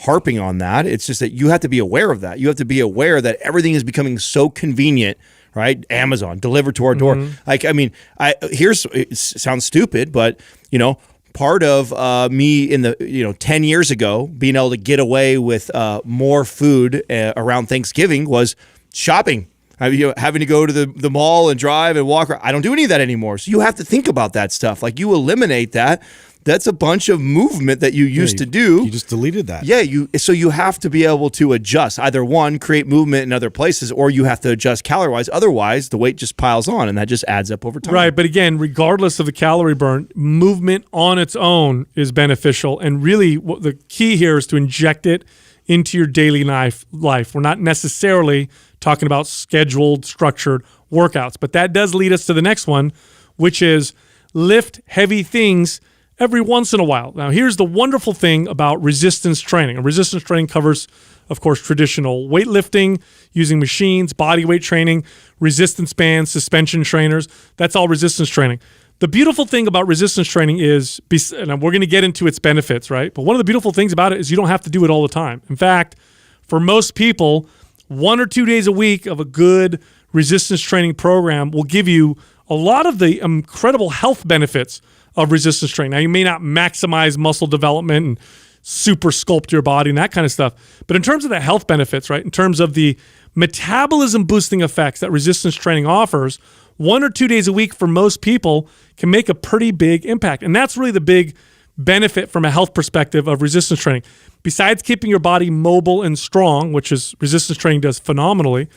harping on that. It's just that you have to be aware of that. You have to be aware that everything is becoming so convenient. Right? Amazon delivered to our door. Like, I mean, it sounds stupid, but you know, part of me in the 10 years ago being able to get away with more food around Thanksgiving was shopping. Having to go to the mall and drive and walk around. I don't do any of that anymore. So you have to think about that stuff. Like you eliminate that. That's a bunch of movement that you used to do. You just deleted that. Yeah, so you have to be able to adjust. Either one, create movement in other places, or you have to adjust calorie-wise. Otherwise, the weight just piles on, and that just adds up over time. Right, but again, regardless of the calorie burn, movement on its own is beneficial. And really, what the key here is to inject it into your daily life. We're not necessarily talking about scheduled, structured workouts, but that does lead us to the next one, which is lift heavy things every once in a while. Now, here's the wonderful thing about resistance training. And resistance training covers, of course, traditional weightlifting, using machines, body weight training, resistance bands, suspension trainers. That's all resistance training. The beautiful thing about resistance training is, and we're going to get into its benefits, right? But one of the beautiful things about it is you don't have to do it all the time. In fact, for most people, 1 or 2 days a week of a good resistance training program will give you a lot of the incredible health benefits of resistance training. Now, you may not maximize muscle development and super sculpt your body and that kind of stuff, but in terms of the health benefits, right, in terms of the metabolism boosting effects that resistance training offers, 1 or 2 days a week for most people can make a pretty big impact. And that's really the big benefit from a health perspective of resistance training. Besides keeping your body mobile and strong, which is resistance training does phenomenally,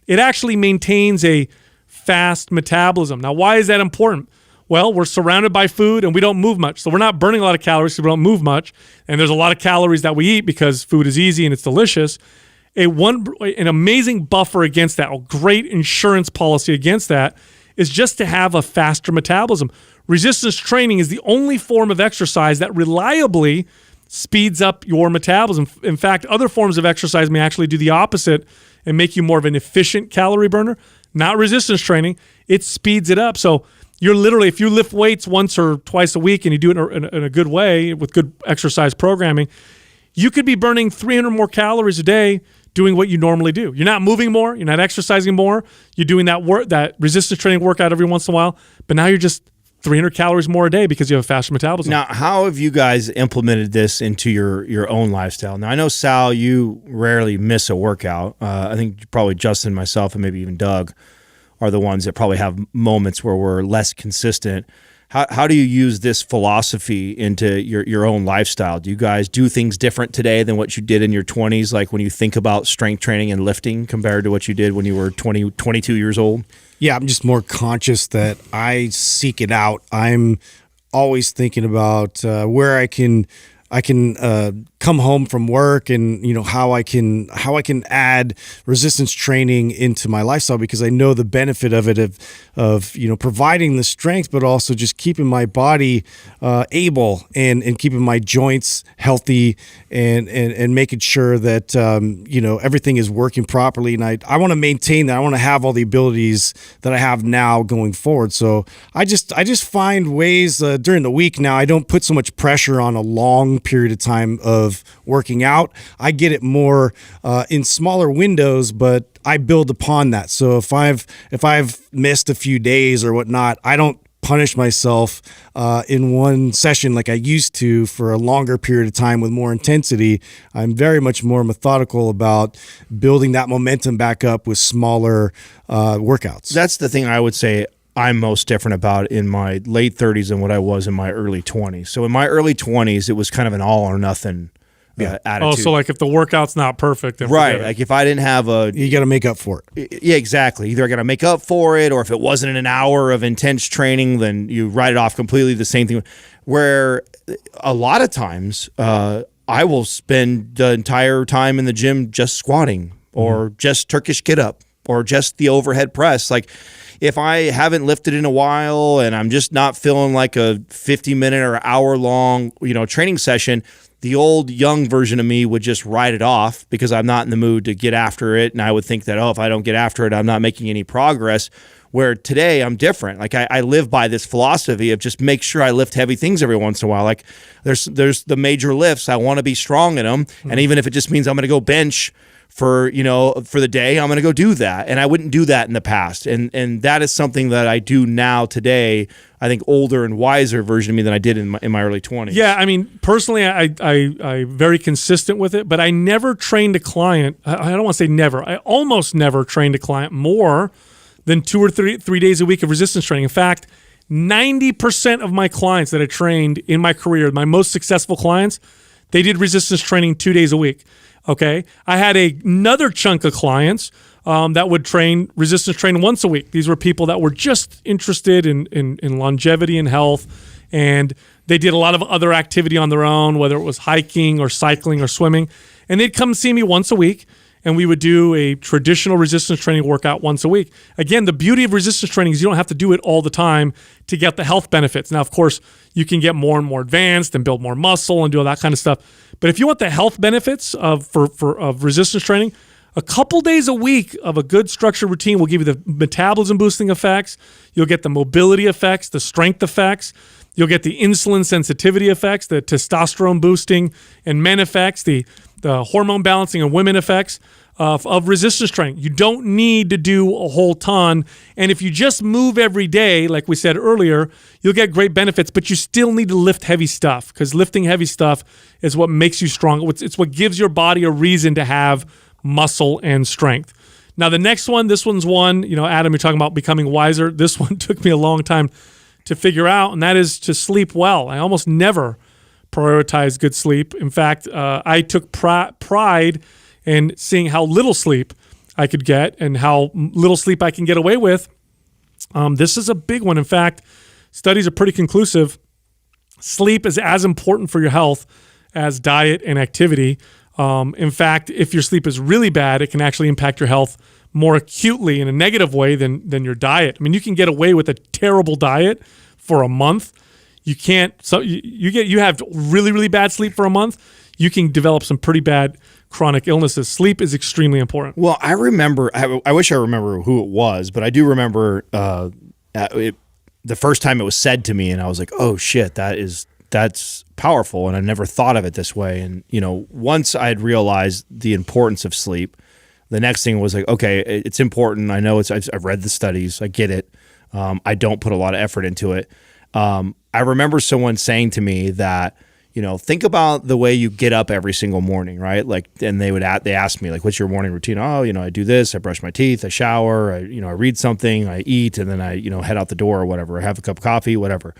it actually maintains a fast metabolism. Now, why is that important? Well, we're surrounded by food and we don't move much. So we're not burning a lot of calories because we don't move much. And there's a lot of calories that we eat because food is easy and it's delicious. An amazing buffer against that, a great insurance policy against that, is just to have a faster metabolism. Resistance training is the only form of exercise that reliably speeds up your metabolism. In fact, other forms of exercise may actually do the opposite and make you more of an efficient calorie burner. Not resistance training. It speeds it up. So you're literally, if you lift weights once or twice a week and you do it in a good way with good exercise programming, you could be burning 300 more calories a day doing what you normally do. You're not moving more. You're not exercising more. You're doing that resistance training workout every once in a while, but now you're just 300 calories more a day because you have a faster metabolism. Now, how have you guys implemented this into your own lifestyle? Now, I know, Sal, you rarely miss a workout. I think probably Justin, myself, and maybe even Doug are the ones that probably have moments where we're less consistent. How do you use this philosophy into your own lifestyle? Do you guys do things different today than what you did in your 20s, like when you think about strength training and lifting compared to what you did when you were 22 years old? Yeah, I'm just more conscious that I seek it out. I'm always thinking about where I can kind come home from work and, how I can add resistance training into my lifestyle, because I know the benefit of it, of providing the strength, but also just keeping my body able and keeping my joints healthy and making sure that, everything is working properly. And I want to maintain that. I want to have all the abilities that I have now going forward. So I just find ways during the week now. I don't put so much pressure on a long period of time of working out. I get it more in smaller windows, but I build upon that. So if I've missed a few days or whatnot, I don't punish myself in one session like I used to for a longer period of time with more intensity. I'm very much more methodical about building that momentum back up with smaller workouts. That's the thing I would say I'm most different about in my late 30s than what I was in my early 20s. So in my early 20s, it was kind of an all or nothing attitude. Oh, so like if the workout's not perfect, then right? forget it. Like if I didn't have you got to make up for it. Yeah, exactly. Either I got to make up for it, or if it wasn't an hour of intense training, then you write it off completely. The same thing. Where a lot of times I will spend the entire time in the gym just squatting, or just Turkish get up, or just the overhead press. Like if I haven't lifted in a while and I'm just not feeling like a 50-minute or hour long, training session, the old young version of me would just write it off because I'm not in the mood to get after it. And I would think that, if I don't get after it, I'm not making any progress. Where today I'm different. Like I live by this philosophy of just make sure I lift heavy things every once in a while. Like there's the major lifts. I want to be strong in them. And even if it just means I'm going to go bench for the day, I'm going to go do that. And I wouldn't do that in the past. And that is something that I do now today. I think older and wiser version of me than I did in my early 20s. Yeah, I mean, personally, I very consistent with it, but I never trained a client. I don't want to say never. I almost never trained a client more than 2 or 3 days a week of resistance training. In fact, 90% of my clients that I trained in my career, my most successful clients, they did resistance training 2 days a week. Okay, I had another chunk of clients that would train resistance training once a week. These were people that were just interested in longevity and health, and they did a lot of other activity on their own, whether it was hiking or cycling or swimming. And they'd come see me once a week, and we would do a traditional resistance training workout once a week. Again, the beauty of resistance training is you don't have to do it all the time to get the health benefits. Now, of course, you can get more and more advanced and build more muscle and do all that kind of stuff. But if you want the health benefits of resistance training, a couple days a week of a good structured routine will give you the metabolism boosting effects. You'll get the mobility effects, the strength effects. You'll get the insulin sensitivity effects, the testosterone boosting and men effects, the hormone balancing and women effects of resistance training. You don't need to do a whole ton. And if you just move every day, like we said earlier, you'll get great benefits, but you still need to lift heavy stuff, because lifting heavy stuff is what makes you strong. It's what gives your body a reason to have muscle and strength. Now, the next one, this one's one, Adam, you're talking about becoming wiser. This one took me a long time to figure out, and that is to sleep well. I almost never prioritize good sleep. In fact, I took pride in seeing how little sleep I could get and how little sleep I can get away with. This is a big one. In fact, studies are pretty conclusive. Sleep is as important for your health as diet and activity. In fact, if your sleep is really bad, it can actually impact your health more acutely in a negative way than your diet. I mean, you can get away with a terrible diet for a month. You can't. So you have really, really bad sleep for a month. You can develop some pretty bad chronic illnesses. Sleep is extremely important. Well, I remember. I wish I remember who it was, but I do remember the first time it was said to me, and I was like, "Oh shit, that's powerful," and I never thought of it this way. And once I had realized the importance of sleep, the next thing was like, okay, it's important. I know I've read the studies. I get it. I don't put a lot of effort into it. I remember someone saying to me that, think about the way you get up every single morning, right? Like, and they asked me like, what's your morning routine? Oh, I do this, I brush my teeth, I shower, I read something, I eat, and then I, head out the door or whatever, I have a cup of coffee, whatever.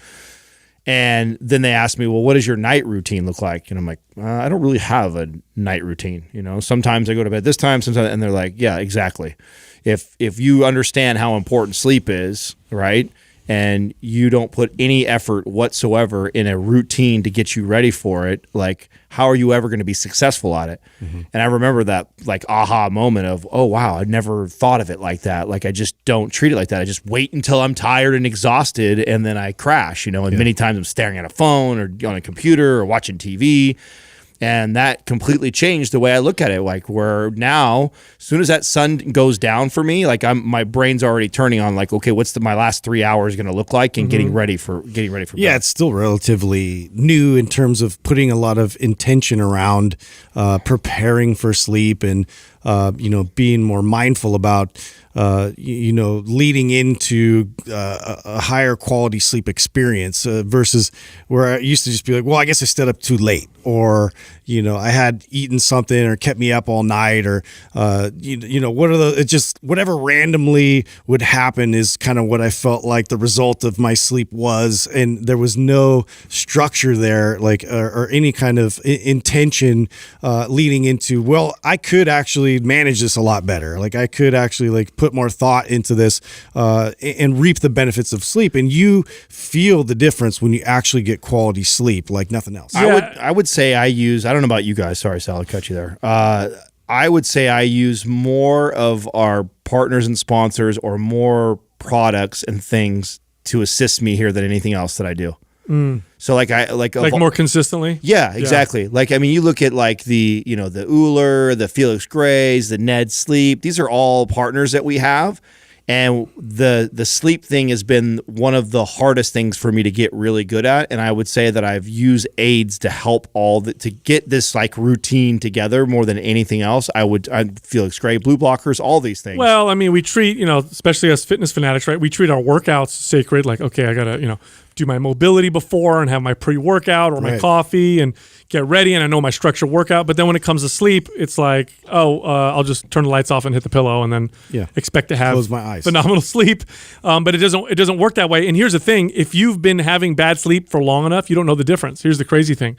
And then they asked me, well, what does your night routine look like? And I'm like, I don't really have a night routine. Sometimes I go to bed this time, sometimes, and they're like, yeah, exactly. If you understand how important sleep is, right? and you don't put any effort whatsoever in a routine to get you ready for it, like how are you ever going to be successful at it? And I remember that like aha moment of, oh wow, I'd never thought of it like that. Like I just don't treat it like that. I just wait until I'm tired and exhausted and then I crash, and many times I'm staring at a phone or on a computer or watching TV. And that completely changed the way I look at it. Like where now, as soon as that sun goes down for me, like my brain's already turning on. Like, okay, what's my last 3 hours going to look like, and getting ready for Yeah, bed. it's still relatively new in terms of putting a lot of intention around preparing for sleep and being more mindful about leading into a higher quality sleep experience versus where I used to just be like, well, I guess I stayed up too late, or I had eaten something or kept me up all night, or what are the, it just whatever randomly would happen is kind of what I felt like the result of my sleep was, and there was no structure there, like or any kind of intention leading into, well, I could actually manage this a lot better. Like I could actually like put more thought into this and reap the benefits of sleep. And you feel the difference when you actually get quality sleep like nothing else. I would say I don't know about you guys. Sorry, Sal, I cut you there. I would say I use more of our partners and sponsors or more products and things to assist me here than anything else that I do. So like more consistently. Yeah, exactly. Yeah. Like, I mean, you look at like the Ooler, the Felix Grays, the Ned Sleep, these are all partners that we have. And the sleep thing has been one of the hardest things for me to get really good at. And I would say that I've used aids to help to get this like routine together more than anything else. I'd Felix Gray, blue blockers, all these things. Well, I mean, we treat, especially us fitness fanatics, right? We treat our workouts sacred. Like, okay, I gotta, do my mobility before and have my pre-workout or my coffee and get ready, and I know my structured workout. But then when it comes to sleep, it's like, I'll just turn the lights off and hit the pillow and then expect to have close my eyes. Phenomenal sleep. But it doesn't work that way. And here's the thing: if you've been having bad sleep for long enough, you don't know the difference. Here's the crazy thing: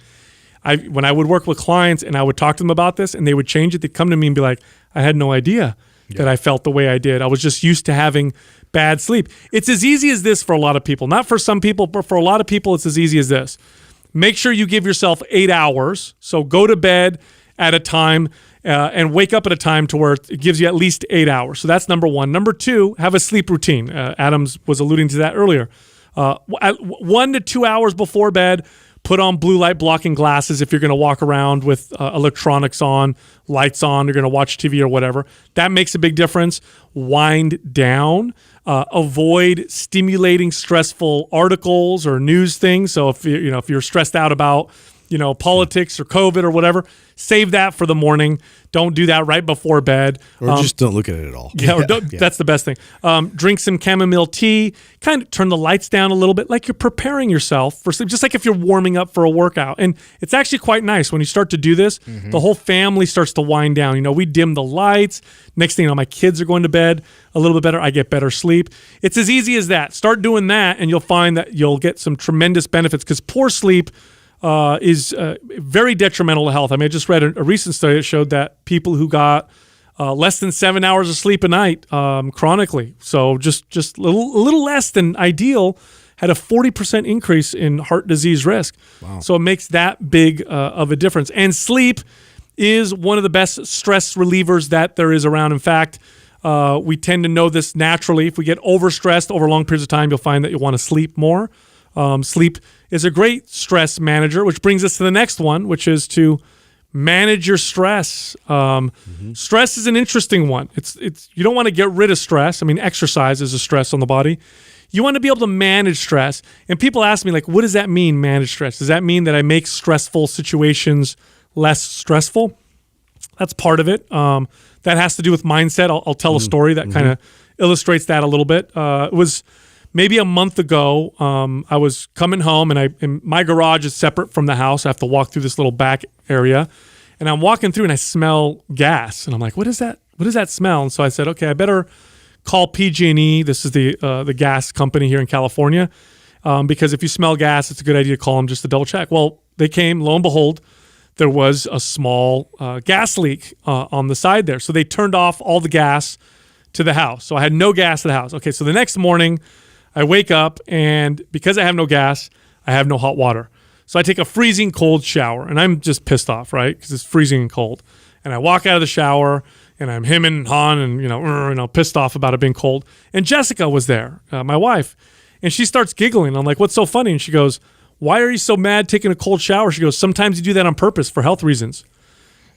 when I would work with clients and I would talk to them about this, and they would change it, they'd come to me and be like, "I had no idea that I felt the way I did. I was just used to having bad sleep." It's as easy as this for a lot of people. Not for some people, but for a lot of people, it's as easy as this. Make sure you give yourself 8 hours. So go to bed at a time and wake up at a time to where it gives you at least 8 hours. So that's number one. Number two, have a sleep routine. Adams was alluding to that earlier. 1 to 2 hours before bed, put on blue light blocking glasses if you're going to walk around with electronics on, lights on, you're going to watch TV or whatever. That makes a big difference. Wind down. Avoid stimulating, stressful articles or news things. So if you're stressed out about politics or COVID or whatever, save that for the morning. Don't do that right before bed. Or just don't look at it at all. That's the best thing. Drink some chamomile tea. Kind of turn the lights down a little bit, like you're preparing yourself for sleep, just like if you're warming up for a workout. And it's actually quite nice when you start to do this. The whole family starts to wind down. We dim the lights. Next thing you know, my kids are going to bed a little bit better. I get better sleep. It's as easy as that. Start doing that, and you'll find that you'll get some tremendous benefits, because poor sleep is very detrimental to health. I mean, I just read a recent study that showed that people who got less than 7 hours of sleep a night chronically, so just a little less than ideal, had a 40% increase in heart disease risk. Wow. So it makes that big of a difference. And sleep is one of the best stress relievers that there is around. In fact, we tend to know this naturally. If we get overstressed over long periods of time, you'll find that you'll want to sleep more. Sleep is a great stress manager, which brings us to the next one, which is to manage your stress. Stress is an interesting one. It's you don't want to get rid of stress. I mean, exercise is a stress on the body. You want to be able to manage stress. And people ask me, like, what does that mean, manage stress? Does that mean that I make stressful situations less stressful? That's part of it. That has to do with mindset. I'll tell a story that kind of illustrates that a little bit. It was maybe a month ago. I was coming home, and my garage is separate from the house. I have to walk through this little back area, and I'm walking through, and I smell gas, and I'm like, "What is that? What does that smell?" And so I said, "Okay, I better call PG&E. This is the gas company here in California, because if you smell gas, it's a good idea to call them just to double check." Well, they came. Lo and behold, there was a small gas leak on the side there. So they turned off all the gas to the house. So I had no gas to the house. Okay, so the next morning, I wake up, and because I have no gas, I have no hot water. So I take a freezing cold shower, and I'm just pissed off, right? Because it's freezing and cold. And I walk out of the shower, and I'm hemming and hawing and, pissed off about it being cold. And Jessica was there, my wife, and she starts giggling. I'm like, what's so funny? And she goes, why are you so mad taking a cold shower? She goes, sometimes you do that on purpose for health reasons.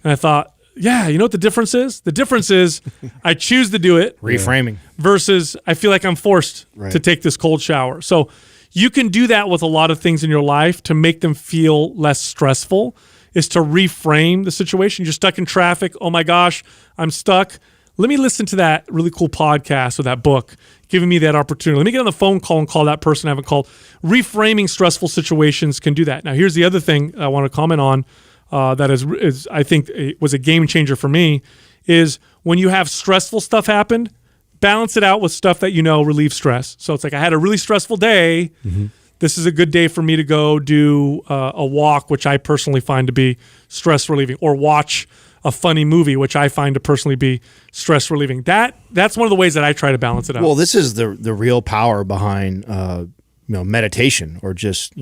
And I thought, yeah, you know what the difference is? The difference is I choose to do it. Reframing. Versus I feel like I'm forced to take this cold shower. So you can do that with a lot of things in your life to make them feel less stressful, is to reframe the situation. You're stuck in traffic. Oh my gosh, I'm stuck. Let me listen to that really cool podcast or that book, giving me that opportunity. Let me get on the phone call and call that person I haven't called. Reframing stressful situations can do that. Now, here's the other thing I want to comment on that is I think it was a game changer for me, is when you have stressful stuff happen, balance it out with stuff that relieves stress. So it's like I had a really stressful day. Mm-hmm. This is a good day for me to go do a walk, which I personally find to be stress relieving, or watch a funny movie, which I find to personally be stress relieving. That's one of the ways that I try to balance it out. Well, this is the real power behind meditation, or just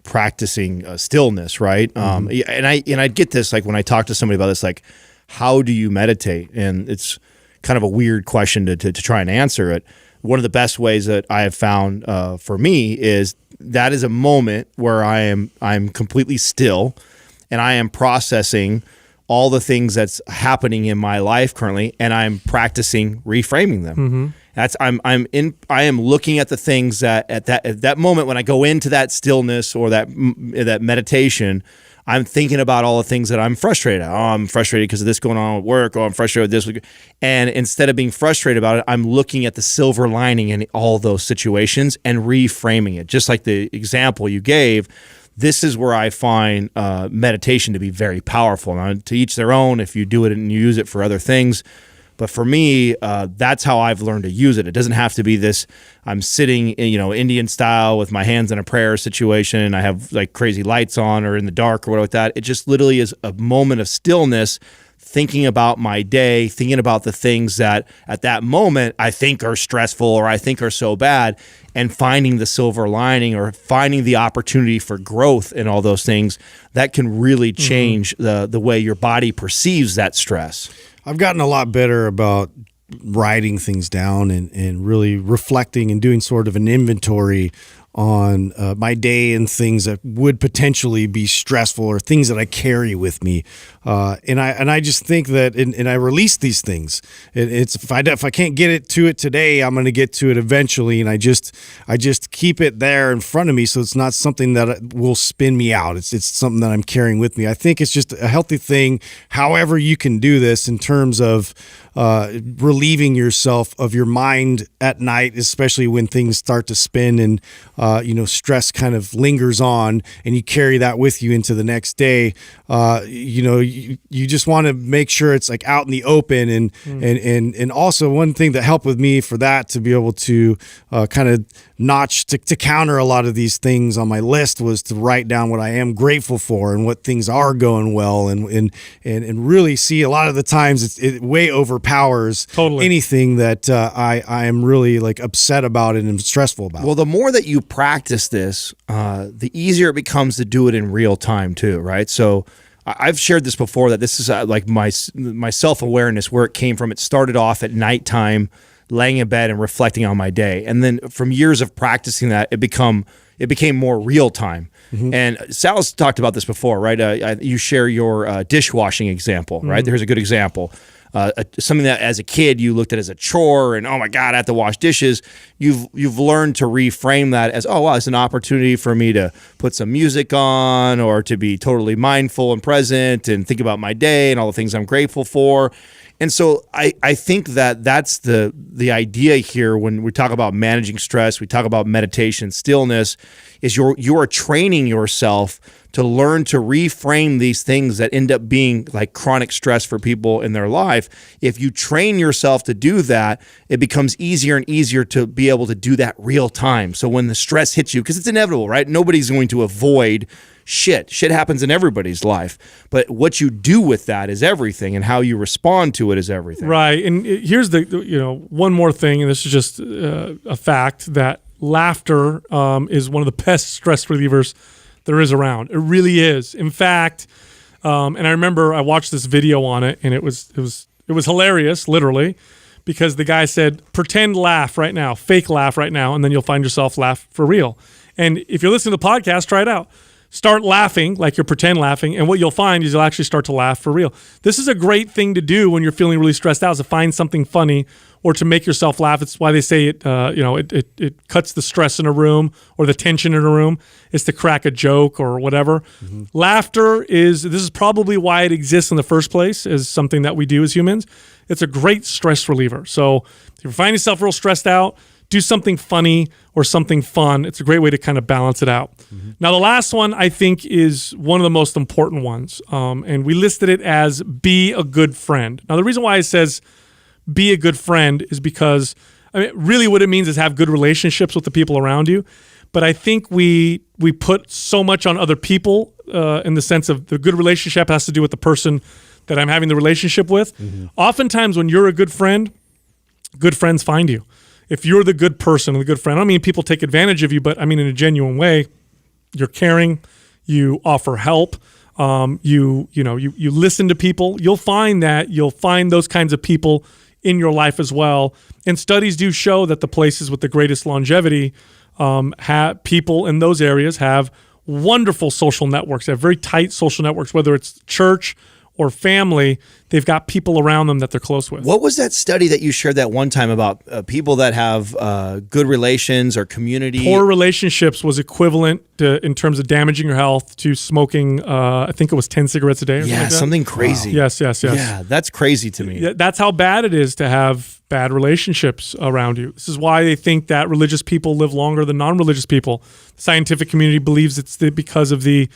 practicing stillness, right? Mm-hmm. And I get this, like when I talk to somebody about this, like, how do you meditate? And it's kind of a weird question to try and answer it. One of the best ways that I have found for me is that is a moment where I'm completely still, and I am processing all the things that's happening in my life currently, and I'm practicing reframing them. Mm-hmm. I am looking at the things that at that moment when I go into that stillness or that meditation, I'm thinking about all the things that I'm frustrated at. Oh, I'm frustrated because of this going on at work. Oh, I'm frustrated with this. And instead of being frustrated about it, I'm looking at the silver lining in all those situations and reframing it. Just like the example you gave, this is where I find meditation to be very powerful. Now, to each their own, if you do it and you use it for other things. But for me, that's how I've learned to use it. It doesn't have to be this, I'm sitting, Indian style with my hands in a prayer situation, and I have like crazy lights on or in the dark or whatever like that. It just literally is a moment of stillness, thinking about my day, thinking about the things that at that moment I think are stressful or I think are so bad, and finding the silver lining or finding the opportunity for growth in all those things that can really change the way your body perceives that stress. I've gotten a lot better about writing things down and really reflecting and doing sort of an inventory on my day and things that would potentially be stressful or things that I carry with me. And I just think that, and I release these things. It's if I can't get it to it today, I'm going to get to it eventually. And I just keep it there in front of me, so it's not something that will spin me out. It's something that I'm carrying with me. I think it's just a healthy thing. However you can do this in terms of relieving yourself of your mind at night, especially when things start to spin and stress kind of lingers on, and you carry that with you into the next day. You just want to make sure it's like out in the open, and also one thing that helped with me for that to be able to kind of notch to counter a lot of these things on my list was to write down what I am grateful for and what things are going well, and really see a lot of the times it way overpowers anything that I am really like upset about it and stressful about. Well, the more that you practice this, the easier it becomes to do it in real time too, right? So I've shared this before, that this is like my self-awareness, where it came from. It started off at nighttime, laying in bed and reflecting on my day. And then from years of practicing that, it became more real time. Mm-hmm. And Sal's talked about this before, right? You share your dishwashing example, right? Mm-hmm. There's a good example. Something that as a kid you looked at as a chore, and oh my God, I have to wash dishes. You've learned to reframe that as, oh wow, it's an opportunity for me to put some music on, or to be totally mindful and present and think about my day and all the things I'm grateful for. And so I think that's the idea here when we talk about managing stress, we talk about meditation, stillness, is you are training yourself to learn to reframe these things that end up being like chronic stress for people in their life. If you train yourself to do that, it becomes easier and easier to be able to do that real time. So when the stress hits you, because it's inevitable, right? Nobody's going to avoid shit. Shit happens in everybody's life. But what you do with that is everything, and how you respond to it is everything. Right. And here's the one more thing, and this is just a fact, that laughter is one of the best stress relievers there is around. It really is. In fact, and I remember I watched this video on it, and it was hilarious, literally, because the guy said, pretend laugh right now, fake laugh right now, and then you'll find yourself laugh for real. And if you're listening to the podcast, try it out. Start laughing like you're pretend laughing, and what you'll find is you'll actually start to laugh for real. This is a great thing to do when you're feeling really stressed out, is to find something funny or to make yourself laugh. It's why they say it cuts the stress in a room or the tension in a room, is to crack a joke or whatever. Mm-hmm. Laughter this is probably why it exists in the first place, is something that we do as humans. It's a great stress reliever. So if you find yourself real stressed out, do something funny or something fun. It's a great way to kind of balance it out. Mm-hmm. Now, the last one I think is one of the most important ones, and we listed it as be a good friend. Now, the reason why it says be a good friend is because really what it means is have good relationships with the people around you. But I think we put so much on other people in the sense of the good relationship has to do with the person that I'm having the relationship with. Mm-hmm. Oftentimes when you're a good friend, good friends find you. If you're the good person and the good friend, I don't mean people take advantage of you, but I mean in a genuine way. You're caring, you offer help, you listen to people. You'll find those kinds of people in your life as well. And studies do show that the places with the greatest longevity have people in those areas have wonderful social networks. They have very tight social networks, whether it's church or family. They've got people around them that they're close with. What was that study that you shared that one time about people that have good relations or community? Poor relationships was equivalent to, in terms of damaging your health, to smoking, I think it was 10 cigarettes a day or something like that. Something crazy. Wow. Yes. Yeah, that's crazy to me. That's how bad it is to have bad relationships around you. This is why they think that religious people live longer than non-religious people. The scientific community believes it's because of the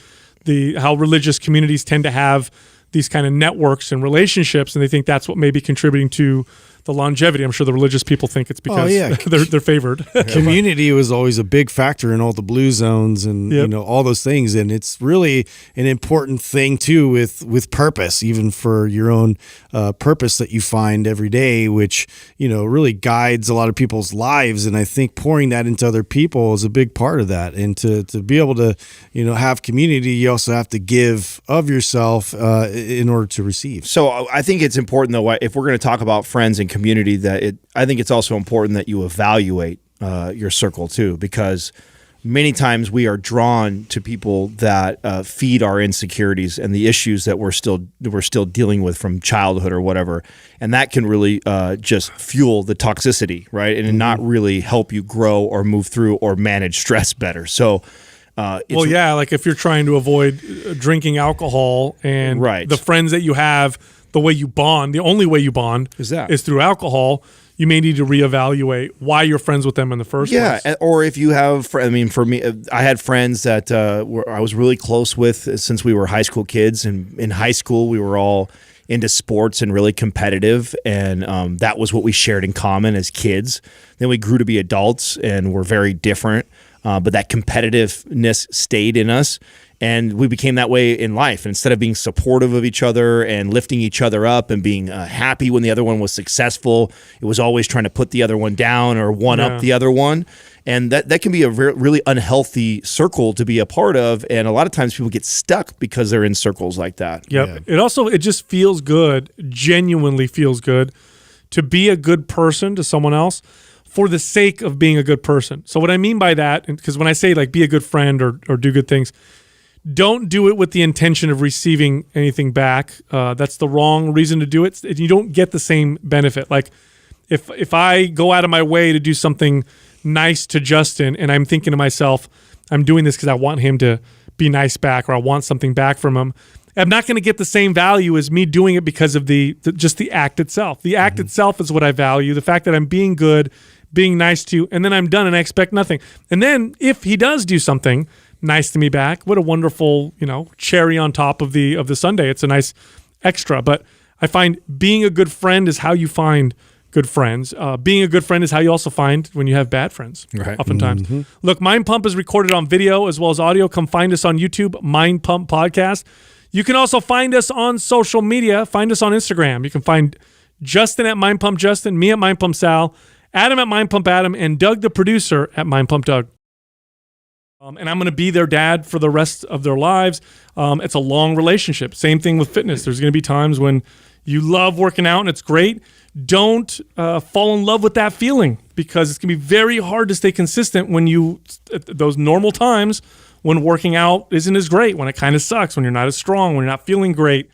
how religious communities tend to have these kind of networks and relationships, and they think that's what may be contributing to the longevity. I'm sure the religious people think it's because they're favored. Community was always a big factor in all the blue zones and all those things, and it's really an important thing too with purpose, even for your own purpose that you find every day, which really guides a lot of people's lives. And I think pouring that into other people is a big part of that. And to be able to have community, you also have to give of yourself in order to receive. So I think it's important, though, if we're going to talk about friends and community, I think it's also important that you evaluate your circle too, because many times we are drawn to people that feed our insecurities and the issues that we're still dealing with from childhood or whatever, and that can really just fuel the toxicity, right? And not really help you grow or move through or manage stress better. So. Like if you're trying to avoid drinking alcohol and the friends that you have, the way you bond, the only way you bond is through alcohol. You may need to reevaluate why you're friends with them in the first place. Yeah, or if you have, for me, I had friends that I was really close with since we were high school kids. And in high school, we were all into sports and really competitive. And that was what we shared in common as kids. Then we grew to be adults and we're very different. But that competitiveness stayed in us, and we became that way in life. And instead of being supportive of each other and lifting each other up and being happy when the other one was successful, it was always trying to put the other one down or one up the other one. And that can be a really unhealthy circle to be a part of. And a lot of times people get stuck because they're in circles like that. Yep. Yeah. It just feels good, genuinely feels good, to be a good person to someone else for the sake of being a good person. So what I mean by that, because when I say like be a good friend or do good things, don't do it with the intention of receiving anything back. That's the wrong reason to do it. You don't get the same benefit. Like if I go out of my way to do something nice to Justin and I'm thinking to myself, I'm doing this because I want him to be nice back or I want something back from him, I'm not going to get the same value as me doing it because of just the act itself. The act itself is what I value. The fact that I'm being good, being nice to you, and then I'm done and I expect nothing. And then if he does do something nice to me back, what a wonderful, cherry on top of the sundae. It's a nice extra. But I find being a good friend is how you find good friends. Being a good friend is how you also find when you have bad friends, oftentimes. Mm-hmm. Look, Mind Pump is recorded on video as well as audio. Come find us on YouTube, Mind Pump Podcast. You can also find us on social media. Find us on Instagram. You can find Justin at Mind Pump Justin, me at Mind Pump Sal, Adam at Mind Pump Adam, and Doug, the producer, at Mind Pump Doug. And I'm going to be their dad for the rest of their lives. It's a long relationship. Same thing with fitness. There's going to be times when you love working out and it's great. Don't fall in love with that feeling, because it's going to be very hard to stay consistent when those normal times when working out isn't as great, when it kind of sucks, when you're not as strong, when you're not feeling great.